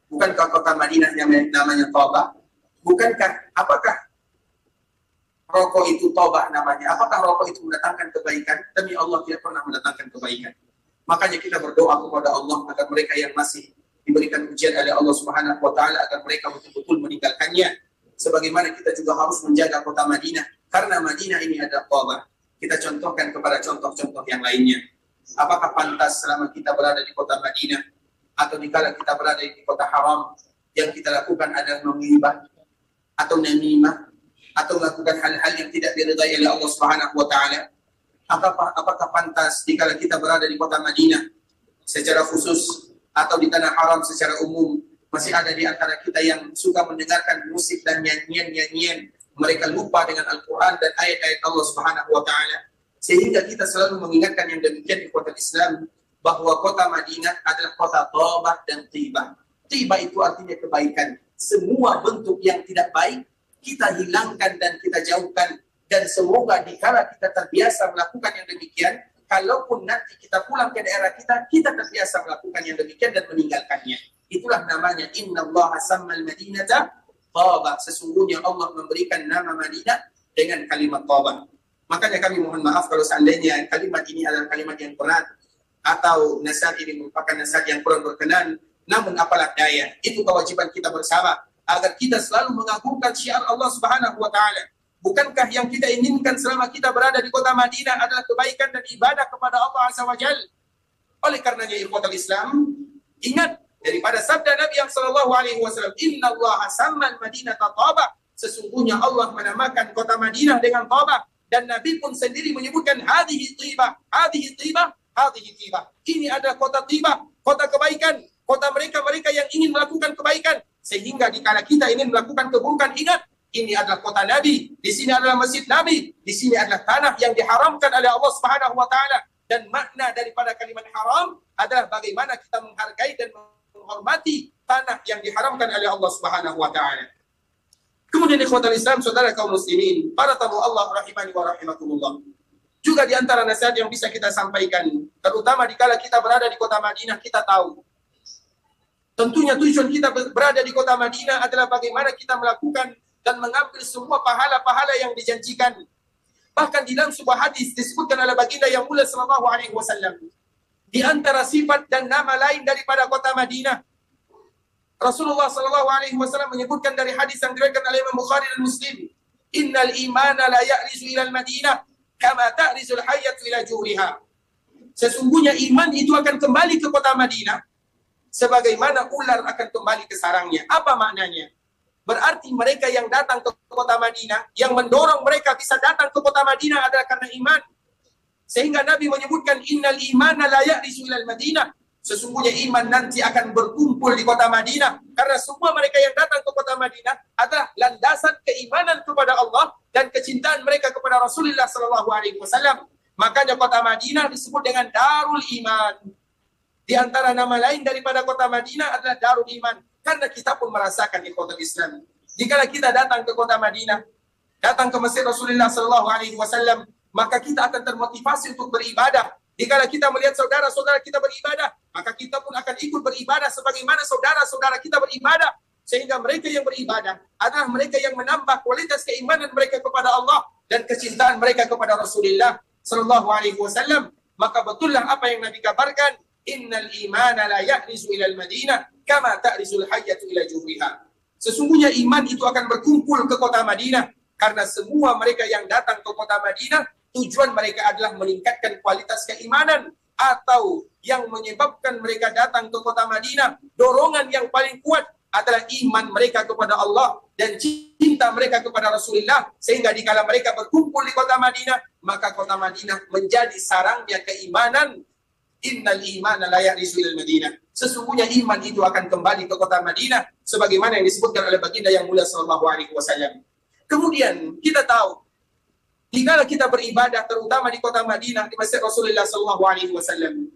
Bukankah kota Madinah yang namanya Thaubah? Bukankah, apakah rokok itu Thaubah namanya? Apakah rokok itu mendatangkan kebaikan? Demi Allah tidak pernah mendatangkan kebaikan. Makanya kita berdoa kepada Allah agar mereka yang masih diberikan ujian oleh Allah Subhanahu wa Ta'ala, agar mereka betul-betul meninggalkannya. Sebagaimana kita juga harus menjaga kota Madinah, karena Madinah ini adalah Thaubah. Kita contohkan kepada contoh-contoh yang lainnya. Apakah pantas selama kita berada di kota Madinah, atau dikala kita berada di kota haram, yang kita lakukan adalah menghibah, atau namimah, atau melakukan hal-hal yang tidak diridhai oleh Allah Subhanahu wa Ta'ala? Apakah pantas dikala kita berada di kota Madinah secara khusus, atau di tanah haram secara umum, masih ada di antara kita yang suka mendengarkan musik dan nyanyian-nyanyian. Mereka lupa dengan Al-Quran dan ayat-ayat Allah Subhanahu wa Ta'ala. Sehingga kita selalu mengingatkan yang demikian di kota Islam, bahwa kota Madinah adalah kota Thaubah dan Thibah. Thibah itu artinya kebaikan. Semua bentuk yang tidak baik kita hilangkan dan kita jauhkan. Dan semoga dikala kita terbiasa melakukan yang demikian, kalaupun nanti kita pulang ke daerah kita, kita terbiasa melakukan yang demikian dan meninggalkannya. Itulah namanya innallaha sammal madinata Thaubah. Sesungguhnya Allah memberikan nama Madinah dengan kalimat Thaubah. Makanya kami mohon maaf kalau seandainya kalimat ini adalah kalimat yang berat. atau nasihat ini merupakan nasihat yang kurang berkenan, namun apalah daya, itu kewajiban kita bersama agar kita selalu mengagungkan syiar Allah Subhanahu wa taala. Bukankah yang kita inginkan selama kita berada di kota Madinah adalah kebaikan dan ibadah kepada Allah Azza wa Jalla? Oleh karenanya ikhwatal Islam, ingat daripada sabda Nabi yang sallallahu alaihi wasallam, "Innallaha sammal Madinata Taba." Sesungguhnya Allah menamakan kota Madinah dengan Taba, dan Nabi pun sendiri menyebutkan hadhihi tibah, hadhihi tibah, hadhihi tibah. Ini adalah kota tibah, kota kebaikan, kota mereka-mereka yang ingin melakukan kebaikan. Sehingga dikala kita ingin melakukan keburukan, ingat, ini adalah kota Nabi, di sini adalah masjid Nabi, di sini adalah tanah yang diharamkan oleh Allah Subhanahu wa taala. Dan makna daripada kalimat haram adalah bagaimana kita menghargai dan menghormati tanah yang diharamkan oleh Allah Subhanahu wa taala. Kemudian ikhwatal Islam, saudara kaum muslimin, para tamu Allah rahimani wa rahimakumullah. Juga di antara nasihat yang bisa kita sampaikan, terutama dikala kita berada di kota Madinah, kita tahu tentunya tujuan kita berada di kota Madinah adalah bagaimana kita melakukan dan mengambil semua pahala-pahala yang dijanjikan. Bahkan di dalam sebuah hadis disebutkan oleh baginda yang mulia sallallahu alaihi wasallam, di antara sifat dan nama lain daripada kota Madinah, Rasulullah sallallahu alaihi wasallam menyebutkan dari hadis yang diriwayatkan oleh Imam Bukhari dan Muslim, "Innal imana la ya'rizu ila al-Madinah kama ta'rizu al-hayyatu ila juhriha." Sesungguhnya iman itu akan kembali ke kota Madinah sebagaimana ular akan kembali ke sarangnya. Apa maknanya? Berarti mereka yang datang ke kota Madinah, yang mendorong mereka bisa datang ke kota Madinah adalah karena iman. Sehingga Nabi menyebutkan, "Innal imana la ya'rizu ila al-Madinah." Sesungguhnya iman nanti akan berkumpul di kota Madinah. Karena semua mereka yang datang ke kota Madinah adalah landasan keimanan kepada Allah dan kecintaan mereka kepada Rasulullah SAW. Makanya kota Madinah disebut dengan Darul Iman. Di antara nama lain daripada kota Madinah adalah Darul Iman. Karena kita pun merasakan ikhwatul Islam, jika kita datang ke kota Madinah, datang ke masjid Rasulullah SAW, maka kita akan termotivasi untuk beribadah. Jika kita melihat saudara-saudara kita beribadah, maka kita pun akan ikut beribadah sebagaimana saudara-saudara kita beribadah. Sehingga mereka yang beribadah adalah mereka yang menambah kualitas keimanan mereka kepada Allah dan kecintaan mereka kepada Rasulullah SAW. Maka betullah apa yang Nabi kabarkan, "Innal imana la ya'rizu ila al-Madinah kama ta'rizul hayyatu ila juhriha." Sesungguhnya iman itu akan berkumpul ke kota Madinah karena semua mereka yang datang ke kota Madinah tujuan mereka adalah meningkatkan kualitas keimanan, atau yang menyebabkan mereka datang ke kota Madinah, dorongan yang paling kuat adalah iman mereka kepada Allah dan cinta mereka kepada Rasulullah. Sehingga dikala mereka berkumpul di kota Madinah, maka kota Madinah menjadi sarangnya keimanan. Innal imana la ya'rizu ilal Madinah. Sesungguhnya iman itu akan kembali ke kota Madinah sebagaimana yang disebutkan oleh baginda yang mulia sallallahu alaihi wasallam. Kemudian kita tahu jika kita beribadah terutama di kota Madinah di masjid Rasulullah sallallahu alaihi wasallam,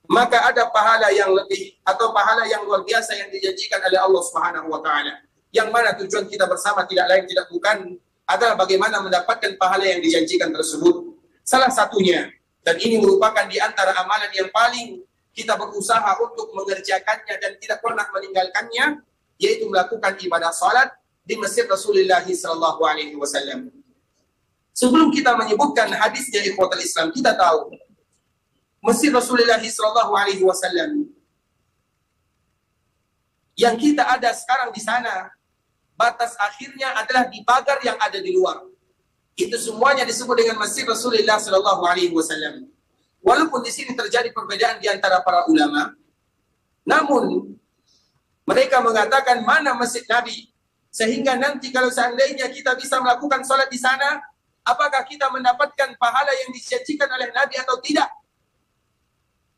maka ada pahala yang lebih atau pahala yang luar biasa yang dijanjikan oleh Allah Subhanahu wa taala. Yang mana tujuan kita bersama tidak lain tidak bukan adalah bagaimana mendapatkan pahala yang dijanjikan tersebut. Salah satunya, dan ini merupakan di antara amalan yang paling kita berusaha untuk mengerjakannya dan tidak pernah meninggalkannya, yaitu melakukan ibadah salat di masjid Rasulullah sallallahu alaihi wasallam. Sebelum kita menyebutkan hadisnya ikhwatul Islam, kita tahu masjid Rasulullah sallallahu alaihi wasallam yang kita ada sekarang di sana, batas akhirnya adalah di pagar yang ada di luar. Itu semuanya disebut dengan masjid Rasulullah sallallahu alaihi wasallam. Walaupun di sini terjadi perbedaan di antara para ulama, namun mereka mengatakan mana masjid Nabi, sehingga nanti kalau seandainya kita bisa melakukan sholat di sana, apakah kita mendapatkan pahala yang dijanjikan oleh Nabi atau tidak?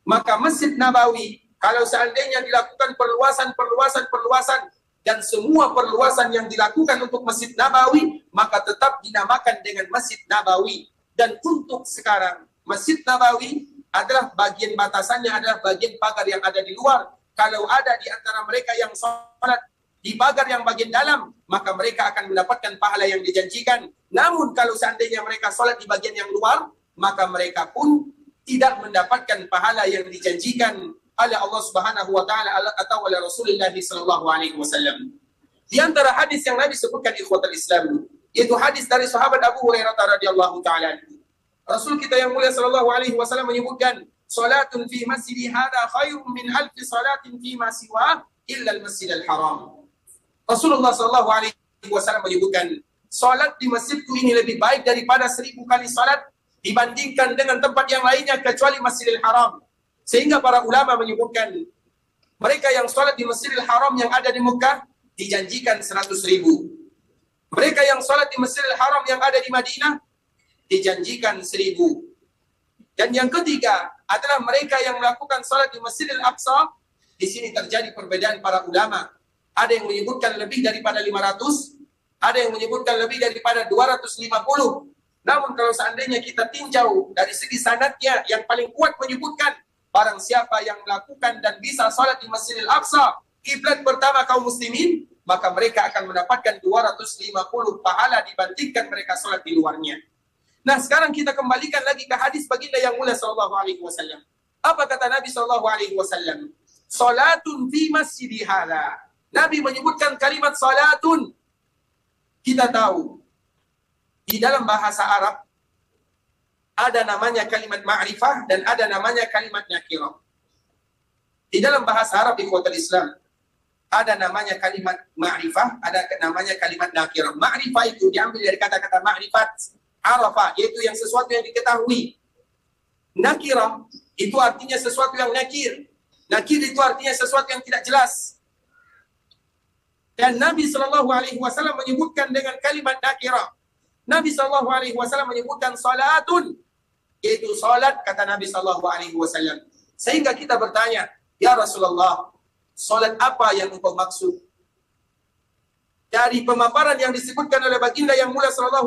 Maka Masjid Nabawi, kalau seandainya dilakukan perluasan dan semua perluasan yang dilakukan untuk Masjid Nabawi, maka tetap dinamakan dengan Masjid Nabawi. Dan untuk sekarang, Masjid Nabawi adalah bagian batasannya adalah bagian pagar yang ada di luar. Kalau ada di antara mereka yang sholat di pagar yang bagian dalam, maka mereka akan mendapatkan pahala yang dijanjikan. Namun kalau seandainya mereka sholat di bagian yang luar, maka mereka pun tidak mendapatkan pahala yang dijanjikan oleh Allah Subhanahu wa taala atau oleh Rasulullah sallallahu alaihi wasallam. Di antara hadis yang Nabi sebutkan ikhwatul Islam, yaitu hadis dari sahabat Abu Hurairah radhiyallahu taala. Rasul kita yang mulia sallallahu alaihi wasallam menyebutkan, salatun fi masjidi hadha khairum min alfi salatin fi ma siwa illa al-masjidil haram. Rasulullah sallallahu alaihi wasallam menyebutkan, salat di masjidku ini lebih baik daripada 1000 kali salat dibandingkan dengan tempat yang lainnya kecuali Masjidil Haram. Sehingga para ulama menyebutkan, mereka yang salat di Masjidil Haram yang ada di Mekah dijanjikan 100.000. Mereka yang salat di Masjidil Haram yang ada di Madinah dijanjikan 1000. Dan yang ketiga adalah mereka yang melakukan salat di Masjidil Aqsa. Di sini terjadi perbedaan para ulama. Ada yang menyebutkan lebih daripada 500, ada yang menyebutkan lebih daripada 250. Namun kalau seandainya kita tinjau dari segi sanadnya, yang paling kuat menyebutkan barang siapa yang melakukan dan bisa salat di Masjidil Aqsa, kiblat pertama kaum muslimin, maka mereka akan mendapatkan 250 pahala dibandingkan mereka salat di luarnya. Nah, sekarang kita kembalikan lagi ke hadis baginda yang mulia sallallahu alaihi wasallam. Apa kata Nabi sallallahu alaihi wasallam? Salatun fi masjidi hadza. Nabi menyebutkan kalimat salatun. Kita tahu di dalam bahasa Arab ada namanya kalimat ma'rifah dan ada namanya kalimat nakirah. Di dalam bahasa Arab di kota Islam ada namanya kalimat ma'rifah, ada namanya kalimat nakirah. Ma'rifah itu diambil dari kata-kata ma'rifat, arafah, yaitu yang sesuatu yang diketahui. Nakirah itu artinya sesuatu yang nakir. Nakir itu artinya sesuatu yang tidak jelas. Dan Nabi SAW menyebutkan dengan kalimat nakirah. Nabi SAW menyebutkan salatun, yaitu salat, kata Nabi SAW. Sehingga kita bertanya, ya Rasulullah, salat apa yang engkau maksud? Dari pemaparan yang disebutkan oleh baginda yang mulia SAW,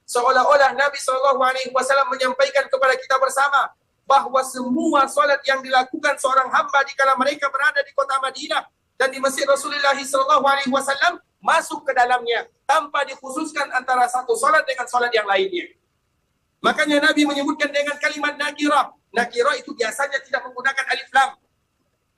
seolah-olah Nabi SAW menyampaikan kepada kita bersama bahwa semua salat yang dilakukan seorang hamba dikala mereka berada di kota Madinah dan di masjid Rasulullah SAW masuk ke dalamnya tanpa dikhususkan antara satu salat dengan salat yang lainnya. Makanya Nabi menyebutkan dengan kalimat nakirah. Nakirah itu biasanya tidak menggunakan alif lam.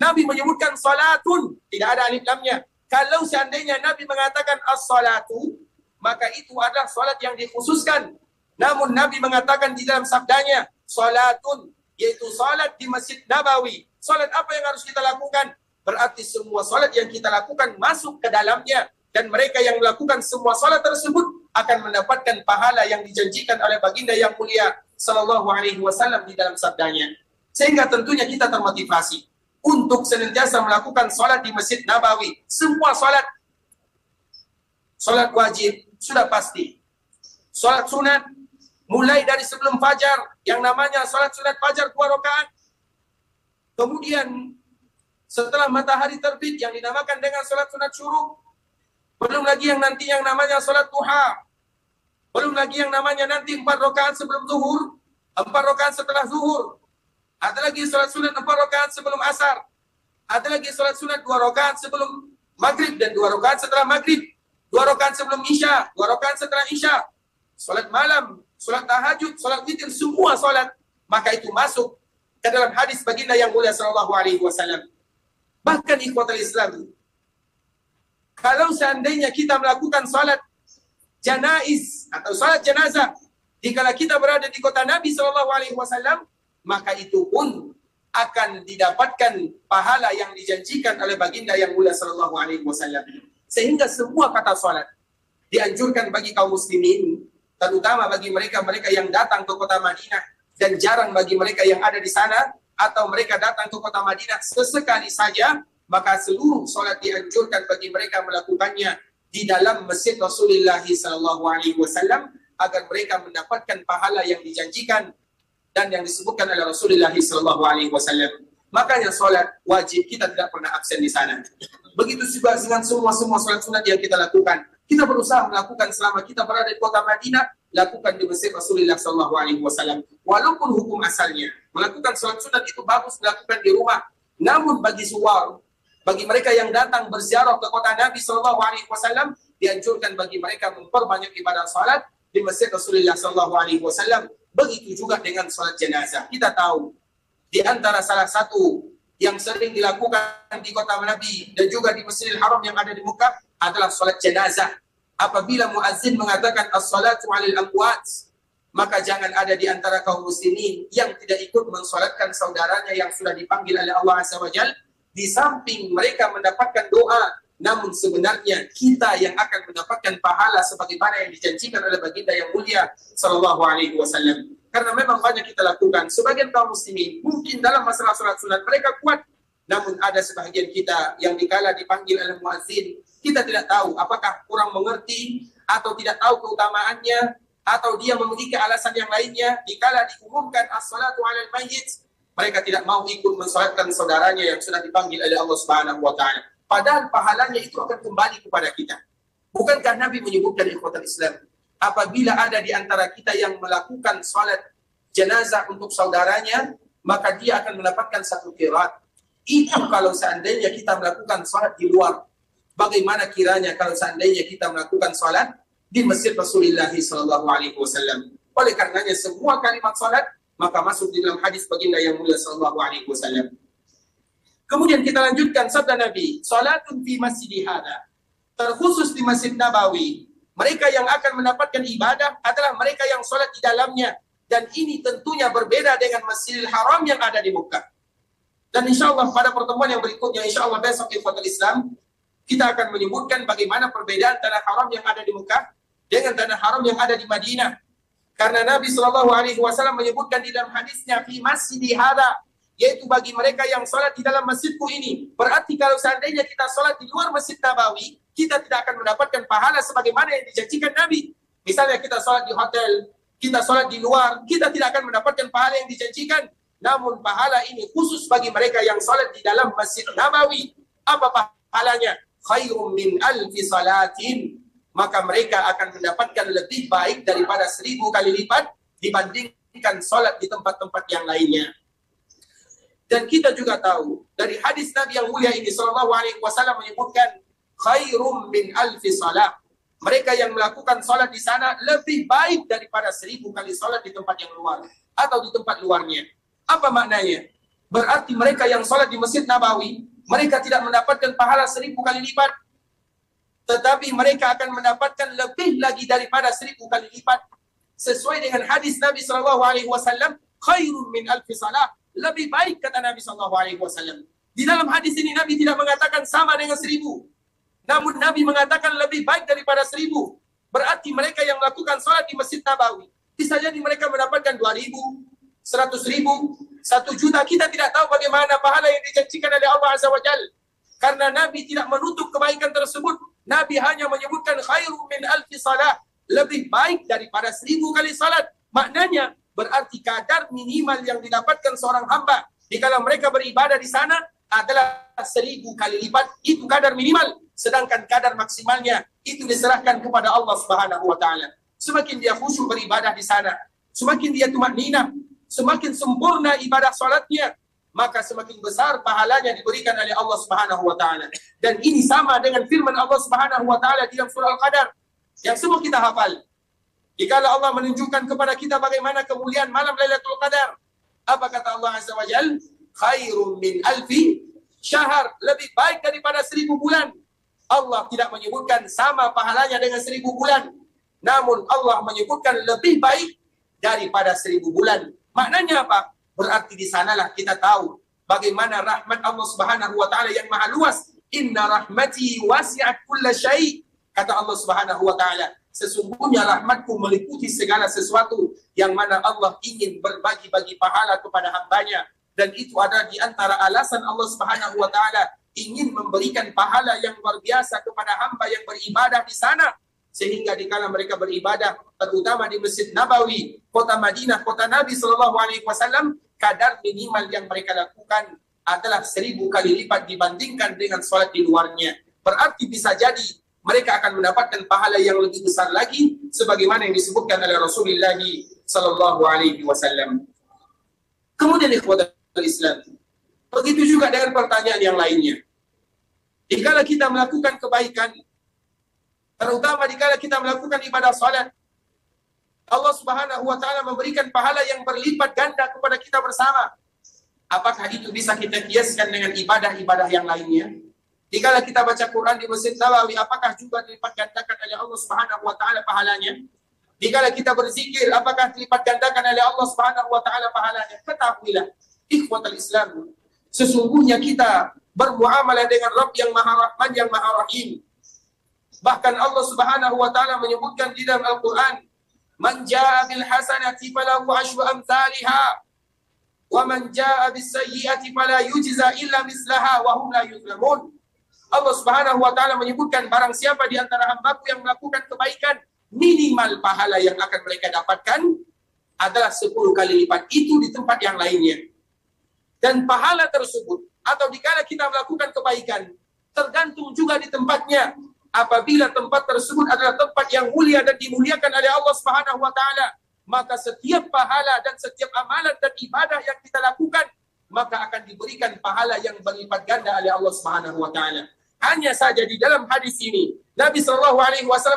Nabi menyebutkan salatun, tidak ada alif lamnya. Kalau seandainya Nabi mengatakan as-salatu, maka itu adalah salat yang dikhususkan. Namun Nabi mengatakan di dalam sabdanya salatun, yaitu salat di Masjid Nabawi. Salat apa yang harus kita lakukan? Berarti semua salat yang kita lakukan masuk ke dalamnya, dan mereka yang melakukan semua salat tersebut akan mendapatkan pahala yang dijanjikan oleh baginda yang mulia sallallahu alaihi wasallam di dalam sabdanya. Sehingga tentunya kita termotivasi untuk senantiasa melakukan salat di Masjid Nabawi. Semua salat, salat wajib sudah pasti. Salat sunat mulai dari sebelum fajar, yang namanya salat sunat fajar 2 rakaat. Kemudian setelah matahari terbit yang dinamakan dengan salat sunat syuruk. Belum lagi yang nanti yang namanya salat duha. Belum lagi yang namanya nanti 4 rakaat sebelum zuhur, 4 rakaat setelah zuhur. Ada lagi salat sunat 4 rakaat sebelum asar. Ada lagi salat sunat 2 rakaat sebelum maghrib dan 2 rakaat setelah maghrib. 2 rakaat sebelum isya, 2 rakaat setelah isya. Salat malam, salat tahajud, salat witir, semua salat. Maka itu masuk ke dalam hadis baginda yang mulia sallallahu alaihi wasallam. Bahkan ikhwatul Islam, kalau seandainya kita melakukan salat janaiz atau salat jenazah dikala kita berada di kota Nabi SAW, maka itu pun akan didapatkan pahala yang dijanjikan oleh baginda yang mulia SAW. Sehingga semua kata salat dianjurkan bagi kaum muslimin, terutama bagi mereka-mereka yang datang ke kota Madinah, dan jarang bagi mereka yang ada di sana, atau mereka datang ke kota Madinah sesekali saja, maka seluruh salat dianjurkan bagi mereka melakukannya di dalam masjid Rasulullah SAW agar mereka mendapatkan pahala yang dijanjikan dan yang disebutkan oleh Rasulullah SAW. Makanya salat wajib kita tidak pernah absen di sana. Begitu juga dengan semua salat sunat yang kita lakukan. Kita berusaha melakukan selama kita berada di kota Madinah, lakukan di masjid Rasulullah SAW. Walaupun hukum asalnya melakukan salat sunat itu bagus dilakukan di rumah, namun bagi mereka yang datang berziarah ke kota Nabi SAW, dianjurkan bagi mereka memperbanyak ibadah salat di masjid Rasulullah SAW. Begitu juga dengan salat jenazah. Kita tahu di antara salah satu yang sering dilakukan di kota Nabi dan juga di Masjidil Haram yang ada di Mekah adalah salat jenazah. Apabila muazzin mengatakan as-salatu 'alal amwat, maka jangan ada di antara kaum muslimin yang tidak ikut mensolatkan saudaranya yang sudah dipanggil oleh Allah Azza wa Jalla. Di samping mereka mendapatkan doa, namun sebenarnya kita yang akan mendapatkan pahala sebagaimana yang dijanjikan oleh baginda yang mulia sallallahu alaihi wasallam. Karena memang banyak kita lakukan. Sebagian kaum muslimin mungkin dalam masalah salat sunat mereka kuat, namun ada sebagian kita yang dikala dipanggil oleh muazzin, kita tidak tahu apakah kurang mengerti atau tidak tahu keutamaannya, atau dia memiliki alasan yang lainnya. Dikala diumumkan as-salatu 'alal mayyit, mereka tidak mau ikut mensalatkan saudaranya yang sudah dipanggil oleh Allah Subhanahu wa taala. Padahal pahalanya itu akan kembali kepada kita. Bukankah Nabi menyebutkan ikhwatul Islam, apabila ada di antara kita yang melakukan salat jenazah untuk saudaranya, maka dia akan mendapatkan satu qiraat. Itu kalau seandainya kita melakukan salat di luar. Bagaimana kiranya kalau seandainya kita melakukan salat di masjid Rasulullah sallallahu alaihi wasallam? Oleh karenanya semua kalimat salat maka masuk di dalam hadis baginda yang mulia sallallahu alaihi wasallam. Kemudian kita lanjutkan sabda Nabi, salatun fi masjidi hada, terkhusus di Masjid Nabawi. Mereka yang akan mendapatkan ibadah adalah mereka yang salat di dalamnya, dan ini tentunya berbeda dengan Masjidil Haram yang ada di Mekah. Dan insyaallah pada pertemuan yang berikutnya, insyaallah besok ikhwatul Islam, kita akan menyebutkan bagaimana perbedaan tanah haram yang ada di Mekah dengan tanah haram yang ada di Madinah. Karena Nabi Shallallahu Alaihi Wasallam menyebutkan di dalam hadisnya, fi masjidi hada, yaitu bagi mereka yang sholat di dalam masjidku ini. Berarti kalau seandainya kita sholat di luar Masjid Nabawi, kita tidak akan mendapatkan pahala sebagaimana yang dijanjikan Nabi. Misalnya kita sholat di hotel, kita sholat di luar, kita tidak akan mendapatkan pahala yang dijanjikan. Namun pahala ini khusus bagi mereka yang sholat di dalam Masjid Nabawi. Apa pahalanya? Khairum min alfi salatin. Maka mereka akan mendapatkan lebih baik daripada 1000 kali lipat dibandingkan sholat di tempat-tempat yang lainnya. Dan kita juga tahu dari hadis Nabi yang mulia ini sallallahu alaihi wasallam menyebutkan khairum min alfi salat. Mereka yang melakukan salat di sana lebih baik daripada 1000 kali salat di tempat yang luar atau di tempat luarnya. Apa maknanya? Berarti mereka yang salat di Masjid Nabawi, mereka tidak mendapatkan pahala 1000 kali lipat, tetapi mereka akan mendapatkan lebih lagi daripada 1000 kali lipat. Sesuai dengan hadis Nabi sallallahu alaihi wasallam, khairum min alfi salat. Lebih baik kata Nabi sallallahu alaihi wasallam. Di dalam hadis ini Nabi tidak mengatakan sama dengan 1000. Namun Nabi mengatakan lebih baik daripada 1000. Berarti mereka yang melakukan salat di Masjid Nabawi, bisa jadi mereka mendapatkan 2000, 100.000, 1 juta. Kita tidak tahu bagaimana pahala yang dijanjikan oleh Allah Azza wa Jalla. Karena Nabi tidak menutup kebaikan tersebut. Nabi hanya menyebutkan khairum min alfi salat. Lebih baik daripada 1000 kali salat. Maknanya berarti kadar minimal yang didapatkan seorang hamba jika mereka beribadah di sana adalah 1000 kali lipat. Itu kadar minimal. Sedangkan kadar maksimalnya itu diserahkan kepada Allah Subhanahu wa taala. Semakin dia khusyuk beribadah di sana, semakin dia tumakninah, semakin sempurna ibadah salatnya, maka semakin besar pahalanya diberikan oleh Allah Subhanahu wa taala. Dan ini sama dengan firman Allah Subhanahu wa taala di dalam surah Al-Qadar yang semua kita hafal. Jikalau Allah menunjukkan kepada kita bagaimana kemuliaan malam Lailatul Qadar, apa kata Allah Azza wa Jalla? Khairum min alfi syahr, lebih baik daripada 1000 bulan. Allah tidak menyebutkan sama pahalanya dengan 1000 bulan. Namun Allah menyebutkan lebih baik daripada 1000 bulan. Maknanya apa? Berarti di sanalah kita tahu bagaimana rahmat Allah Subhanahu wa taala yang maha luas. Inna rahmati wasi'at kulla syai'. Kata Allah Subhanahu wa taala, sesungguhnya rahmatku meliputi segala sesuatu, yang mana Allah ingin berbagi-bagi pahala kepada hambanya. Dan itu ada di antara alasan Allah Subhanahu wa taala ingin memberikan pahala yang luar biasa kepada hamba yang beribadah di sana. Sehingga dikala mereka beribadah, terutama di Masjid Nabawi, kota Madinah, kota Nabi sallallahu alaihi wasallam, kadar minimal yang mereka lakukan adalah 1000 kali lipat dibandingkan dengan sholat di luarnya. Berarti bisa jadi mereka akan mendapatkan pahala yang lebih besar lagi, sebagaimana yang disebutkan oleh Rasulullah sallallahu alaihi wasallam. Kemudian ikhwatul Islam, begitu juga dengan pertanyaan yang lainnya. Dikala kita melakukan kebaikan, terutama dikala kita melakukan ibadah salat, Allah Subhanahu wa taala memberikan pahala yang berlipat ganda kepada kita bersama. Apakah itu bisa kita kiaskan dengan ibadah-ibadah yang lainnya? Dikala kita baca Quran di Masjid Nabawi, apakah juga dilipat gandakan oleh Allah Subhanahu wa taala pahalanya? Dikala kita berzikir, apakah dilipat gandakan oleh Allah Subhanahu wa taala pahalanya? Ketahuilah, ikhwatal Islam, sesungguhnya kita bermuamalah dengan Rabb yang Maha Rahman, yang Maha Rahim. Bahkan Allah Subhanahu wa taala menyebutkan di dalam Al-Qur'an, "Man jaa'a bil hasanati falahu asyru amsalha, wa man jaa'a bis sayyi'ati fala yujza illa mislaha wa hum la yuzlamun." Allah Subhanahu wa taala menyebutkan, barang siapa di antara hambaku yang melakukan kebaikan, minimal pahala yang akan mereka dapatkan adalah 10 kali lipat itu di tempat yang lainnya. Dan pahala tersebut, atau dikala kita melakukan kebaikan, tergantung juga di tempatnya. Apabila tempat tersebut adalah tempat yang mulia dan dimuliakan oleh Allah Subhanahu wa taala, maka setiap pahala dan setiap amalan dan ibadah yang kita lakukan, maka akan diberikan pahala yang berlipat ganda oleh Allah Subhanahu wa taala. Hanya saja di dalam hadis ini, Nabi SAW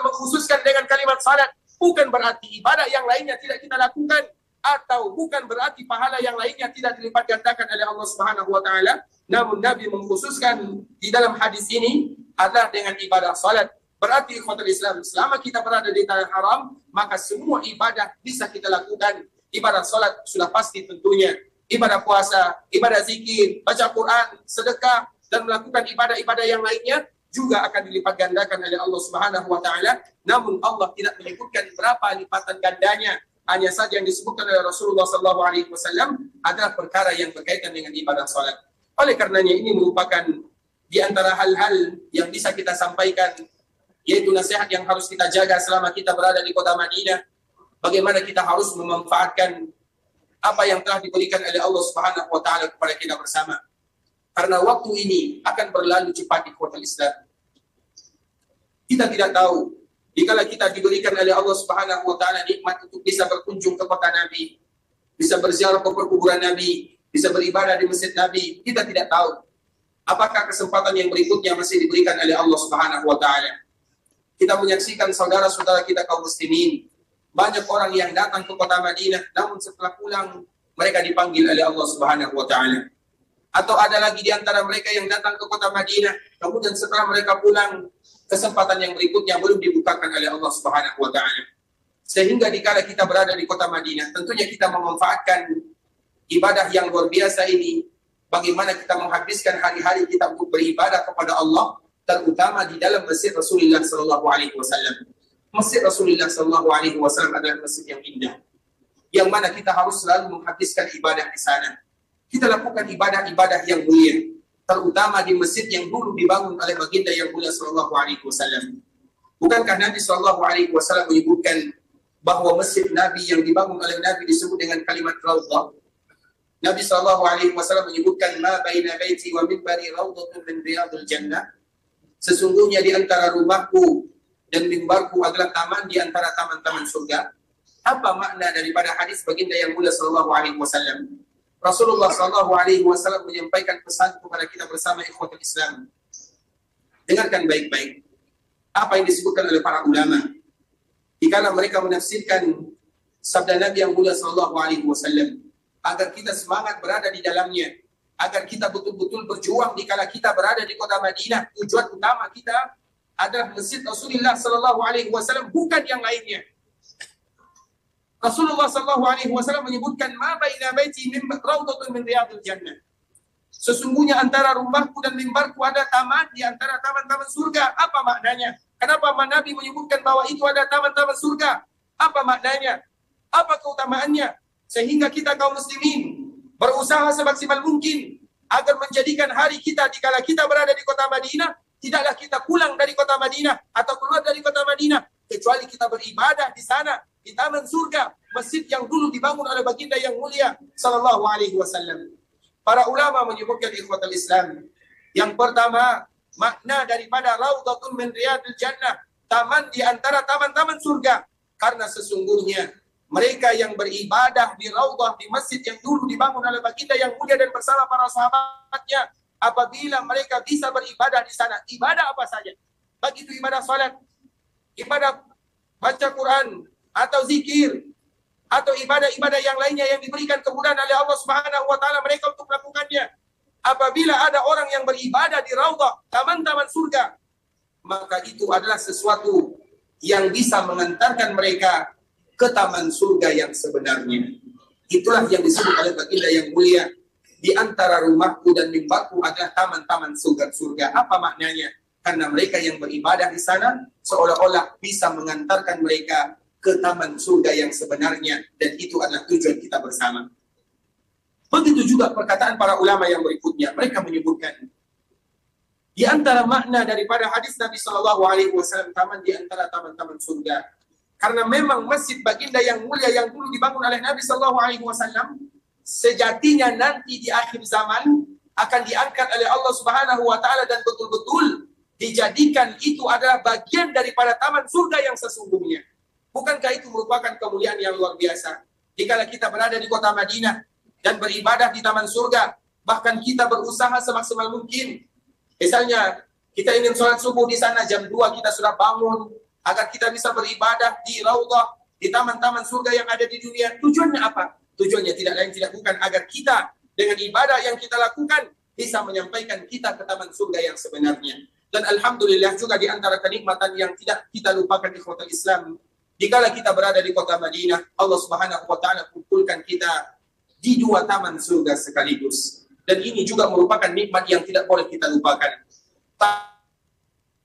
mengkhususkan dengan kalimat salat, bukan berarti ibadah yang lainnya tidak kita lakukan, atau bukan berarti pahala yang lainnya tidak dilipat gandakan oleh Allah Subhanahu wa taala. Namun Nabi mengkhususkan di dalam hadis ini adalah dengan ibadah salat. Berarti ikhwatul Islam, selama kita berada di tanah haram, maka semua ibadah bisa kita lakukan. Ibadah salat sudah pasti tentunya, ibadah puasa, ibadah zikir, baca Quran, sedekah, dan melakukan ibadah-ibadah yang lainnya juga akan dilipat gandakan oleh Allah Subhanahu wa taala. Namun Allah tidak menyebutkan berapa lipatan gandanya. Hanya saja yang disebutkan oleh Rasulullah SAW adalah perkara yang berkaitan dengan ibadah salat. Oleh karenanya ini merupakan di antara hal-hal yang bisa kita sampaikan, yaitu nasihat yang harus kita jaga selama kita berada di kota Madinah. Bagaimana kita harus memanfaatkan apa yang telah diberikan oleh Allah Subhanahu wa taala kepada kita bersama. Karena waktu ini akan berlalu cepat di kota Islam. Kita tidak tahu, dikala kita diberikan oleh Allah Subhanahu wa taala nikmat untuk bisa berkunjung ke kota Nabi, bisa berziarah ke perkuburan Nabi, bisa beribadah di masjid Nabi, kita tidak tahu apakah kesempatan yang berikutnya masih diberikan oleh Allah Subhanahu wa taala. Kita menyaksikan saudara-saudara kita kaum muslimin, banyak orang yang datang ke kota Madinah, namun setelah pulang mereka dipanggil oleh Allah Subhanahu wa taala. Atau ada lagi di antara mereka yang datang ke kota Madinah, kemudian setelah mereka pulang, kesempatan yang berikutnya belum dibukakan oleh Allah Subhanahu wa taala. Sehingga dikala kita berada di kota Madinah, tentunya kita memanfaatkan ibadah yang luar biasa ini, bagaimana kita menghabiskan hari-hari kita untuk beribadah kepada Allah, terutama di dalam masjid Rasulullah SAW. Masjid Rasulullah SAW adalah masjid yang indah, yang mana kita harus selalu menghabiskan ibadah di sana. Kita lakukan ibadah-ibadah yang mulia, terutama di masjid yang dulu dibangun oleh baginda yang mulia sallallahu alaihi wasallam. Bukankah Nabi sallallahu alaihi wasallam menyebutkan bahwa masjid Nabi yang dibangun oleh Nabi disebut dengan kalimat raudhah? Nabi sallallahu alaihi wasallam menyebutkan, "Ma baina baiti wa minbari raudhatun min riyadil jannah." Sesungguhnya di antara rumahku dan mimbarku adalah taman di antara taman-taman surga. Apa makna daripada hadis baginda yang mulia sallallahu alaihi wasallam? Rasulullah SAW menyampaikan pesan kepada kita bersama ikhwatul Islam. Dengarkan baik-baik apa yang disebutkan oleh para ulama. Dikala mereka menafsirkan sabda Nabi yang mulia SAW, agar kita semangat berada di dalamnya, agar kita betul-betul berjuang dikala kita berada di kota Madinah. Tujuan utama kita adalah masjid Rasulullah SAW, bukan yang lainnya. Rasulullah SAW menyebutkan, "Ma baina baiti min raudhatun min riyadil jannah." Sesungguhnya antara rumahku dan mimbarku ada taman di antara taman-taman surga. Apa maknanya? Kenapa Nabi menyebutkan bahwa itu ada taman-taman surga? Apa maknanya? Apa keutamaannya? Sehingga kita kaum muslimin berusaha semaksimal mungkin agar menjadikan hari kita dikala kita berada di kota Madinah, tidaklah kita pulang dari kota Madinah atau keluar dari kota Madinah kecuali kita beribadah di sana, di taman surga, masjid yang dulu dibangun oleh baginda yang mulia sallallahu alaihi wasallam. Para ulama menyebutkan ikhwatul Islam, yang pertama, makna daripada raudhatun min riyadil jannah, taman di antara taman-taman surga, karena sesungguhnya mereka yang beribadah di raudhah, di masjid yang dulu dibangun oleh baginda yang mulia dan bersama para sahabatnya, apabila mereka bisa beribadah di sana, ibadah apa saja, baik itu ibadah salat, ibadah baca Quran, atau zikir, atau ibadah-ibadah yang lainnya yang diberikan kemudahan oleh Allah Subhanahu wa taala mereka untuk melakukannya. Apabila ada orang yang beribadah di raudhah, taman-taman surga, maka itu adalah sesuatu yang bisa mengantarkan mereka ke taman surga yang sebenarnya. Itulah yang disebut oleh baginda yang mulia, di antara rumahku dan mimbarku adalah taman-taman surga-surga. Apa maknanya? Karena mereka yang beribadah di sana seolah-olah bisa mengantarkan mereka ke taman surga yang sebenarnya, dan itu adalah tujuan kita bersama. Begitu juga perkataan para ulama yang berikutnya. Mereka menyebutkan di antara makna daripada hadis Nabi Shallallahu Alaihi Wasallam, taman di antara taman-taman surga. Karena memang masjid baginda yang mulia yang dulu dibangun oleh Nabi Shallallahu Alaihi Wasallam, sejatinya nanti di akhir zaman akan diangkat oleh Allah Subhanahu Wa Taala dan betul-betul dijadikan itu adalah bagian daripada taman surga yang sesungguhnya. Bukankah itu merupakan kemuliaan yang luar biasa? Jika kita berada di kota Madinah dan beribadah di taman surga, bahkan kita berusaha semaksimal mungkin. Misalnya, kita ingin sholat subuh di sana, jam 2 kita sudah bangun, agar kita bisa beribadah di Raudhah, di taman-taman surga yang ada di dunia. Tujuannya apa? Tujuannya tidak lain tidak bukan agar kita dengan ibadah yang kita lakukan bisa menyampaikan kita ke taman surga yang sebenarnya. Dan alhamdulillah juga di antara kenikmatan yang tidak kita lupakan di kota Islam, dikala kita berada di kota Madinah, Allah Subhanahu Wa Taala kumpulkan kita di 2 taman surga sekaligus. Dan ini juga merupakan nikmat yang tidak boleh kita lupakan.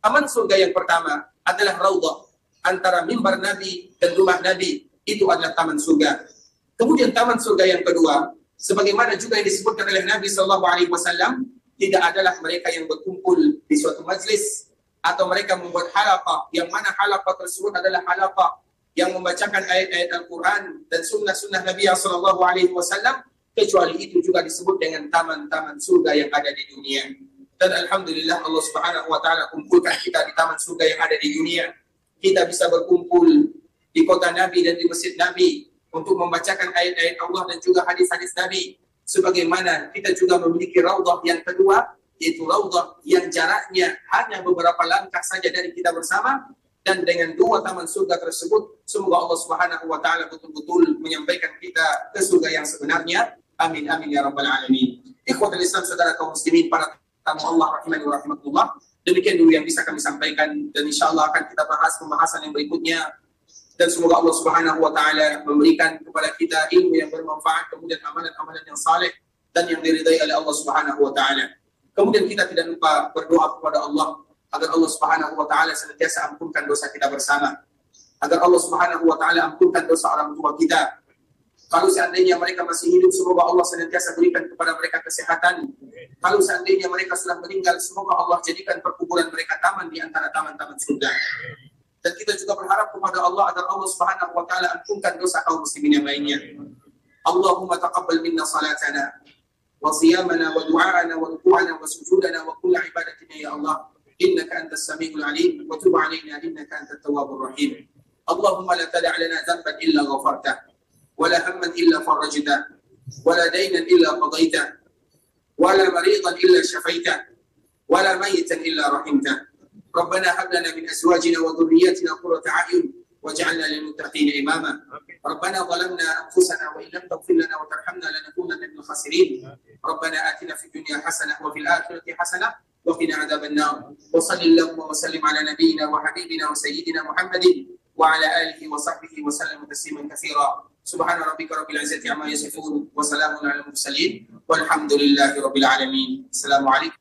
Taman surga yang pertama adalah Raudhah, antara mimbar Nabi dan rumah Nabi, itu adalah taman surga. Kemudian taman surga yang kedua, sebagaimana juga yang disebutkan oleh Nabi Shallallahu Alaihi Wasallam, tidak adalah mereka yang berkumpul di suatu majlis atau mereka membuat halaqah, yang mana halaqah tersebut adalah halaqah yang membacakan ayat-ayat Al-Quran dan sunnah-sunnah Nabi Shallallahu Alaihi Wasallam, kecuali itu juga disebut dengan taman-taman surga yang ada di dunia. Dan alhamdulillah Allah Subhanahu Wa Taala kumpulkan kita di taman surga yang ada di dunia. Kita bisa berkumpul di kota Nabi dan di masjid Nabi untuk membacakan ayat-ayat Allah dan juga hadis-hadis Nabi. Sebagaimana kita juga memiliki Raudhah yang kedua, yaitu Raudhah yang jaraknya hanya beberapa langkah saja dari kita bersama. Dan dengan 2 taman surga tersebut, semoga Allah Subhanahu Wa Taala betul-betul menyampaikan kita ke surga yang sebenarnya. Amin amin ya rabbal alamin. Ikhwatul Islam, saudara kaum muslimin, para tamu Allah rahimani wa rahmatullah. Demikian dulu yang bisa kami sampaikan, dan insyaallah akan kita bahas pembahasan yang berikutnya. Dan semoga Allah Subhanahu Wa Taala memberikan kepada kita ilmu yang bermanfaat, kemudian amalan-amalan yang saleh dan yang diridai oleh Allah Subhanahu Wa Taala. Kemudian kita tidak lupa berdoa kepada Allah agar Allah Subhanahu Wa Taala senantiasa ampunkan dosa kita bersama, agar Allah Subhanahu Wa Taala ampunkan dosa orang tua kita. Kalau seandainya mereka masih hidup, semoga Allah senantiasa berikan kepada mereka kesehatan. Kalau seandainya mereka sudah meninggal, semoga Allah jadikan perkuburan mereka taman di antara taman-taman surga. Dan kita juga berharap kepada Allah agar Allah Subhanahu Wa Taala ampunkan dosa kaum muslimin yang lainnya. Allahumma taqabbal minna salatana wa siyamana wa du'aana wa ruku'ana wa sujudana wa kulla ibadatina ya Allah. إنك أنت السميع العليم وتب علينا إنك أنت التواب الرحيم. اللهم لا تدع لنا ذنبا إلا غفرته ولا هما إلا فرجته ولا دينا إلا قضيته ولا مريضا إلا شفيته ولا ميتا إلا رحمته. ربنا هب لنا من أزواجنا وذرياتنا قرة أعين واجعلنا للمتقين إماما. ربنا ظلمنا أنفسنا وإن لم تغفر لنا وترحمنا لنكونن من الخاسرين. ربنا آتنا في الدنيا حسنة وفي الآخرة حسنة وقنا عذاب النار. وصل اللهم وسلم على نبينا وحبيبنا وسيدنا محمد وعلى آله وصحبه وسلم تسليما كثيرا. سبحان ربك رب العزة عما يصفون وسلام على المرسلين والحمد لله رب العالمين. السلام عليكم.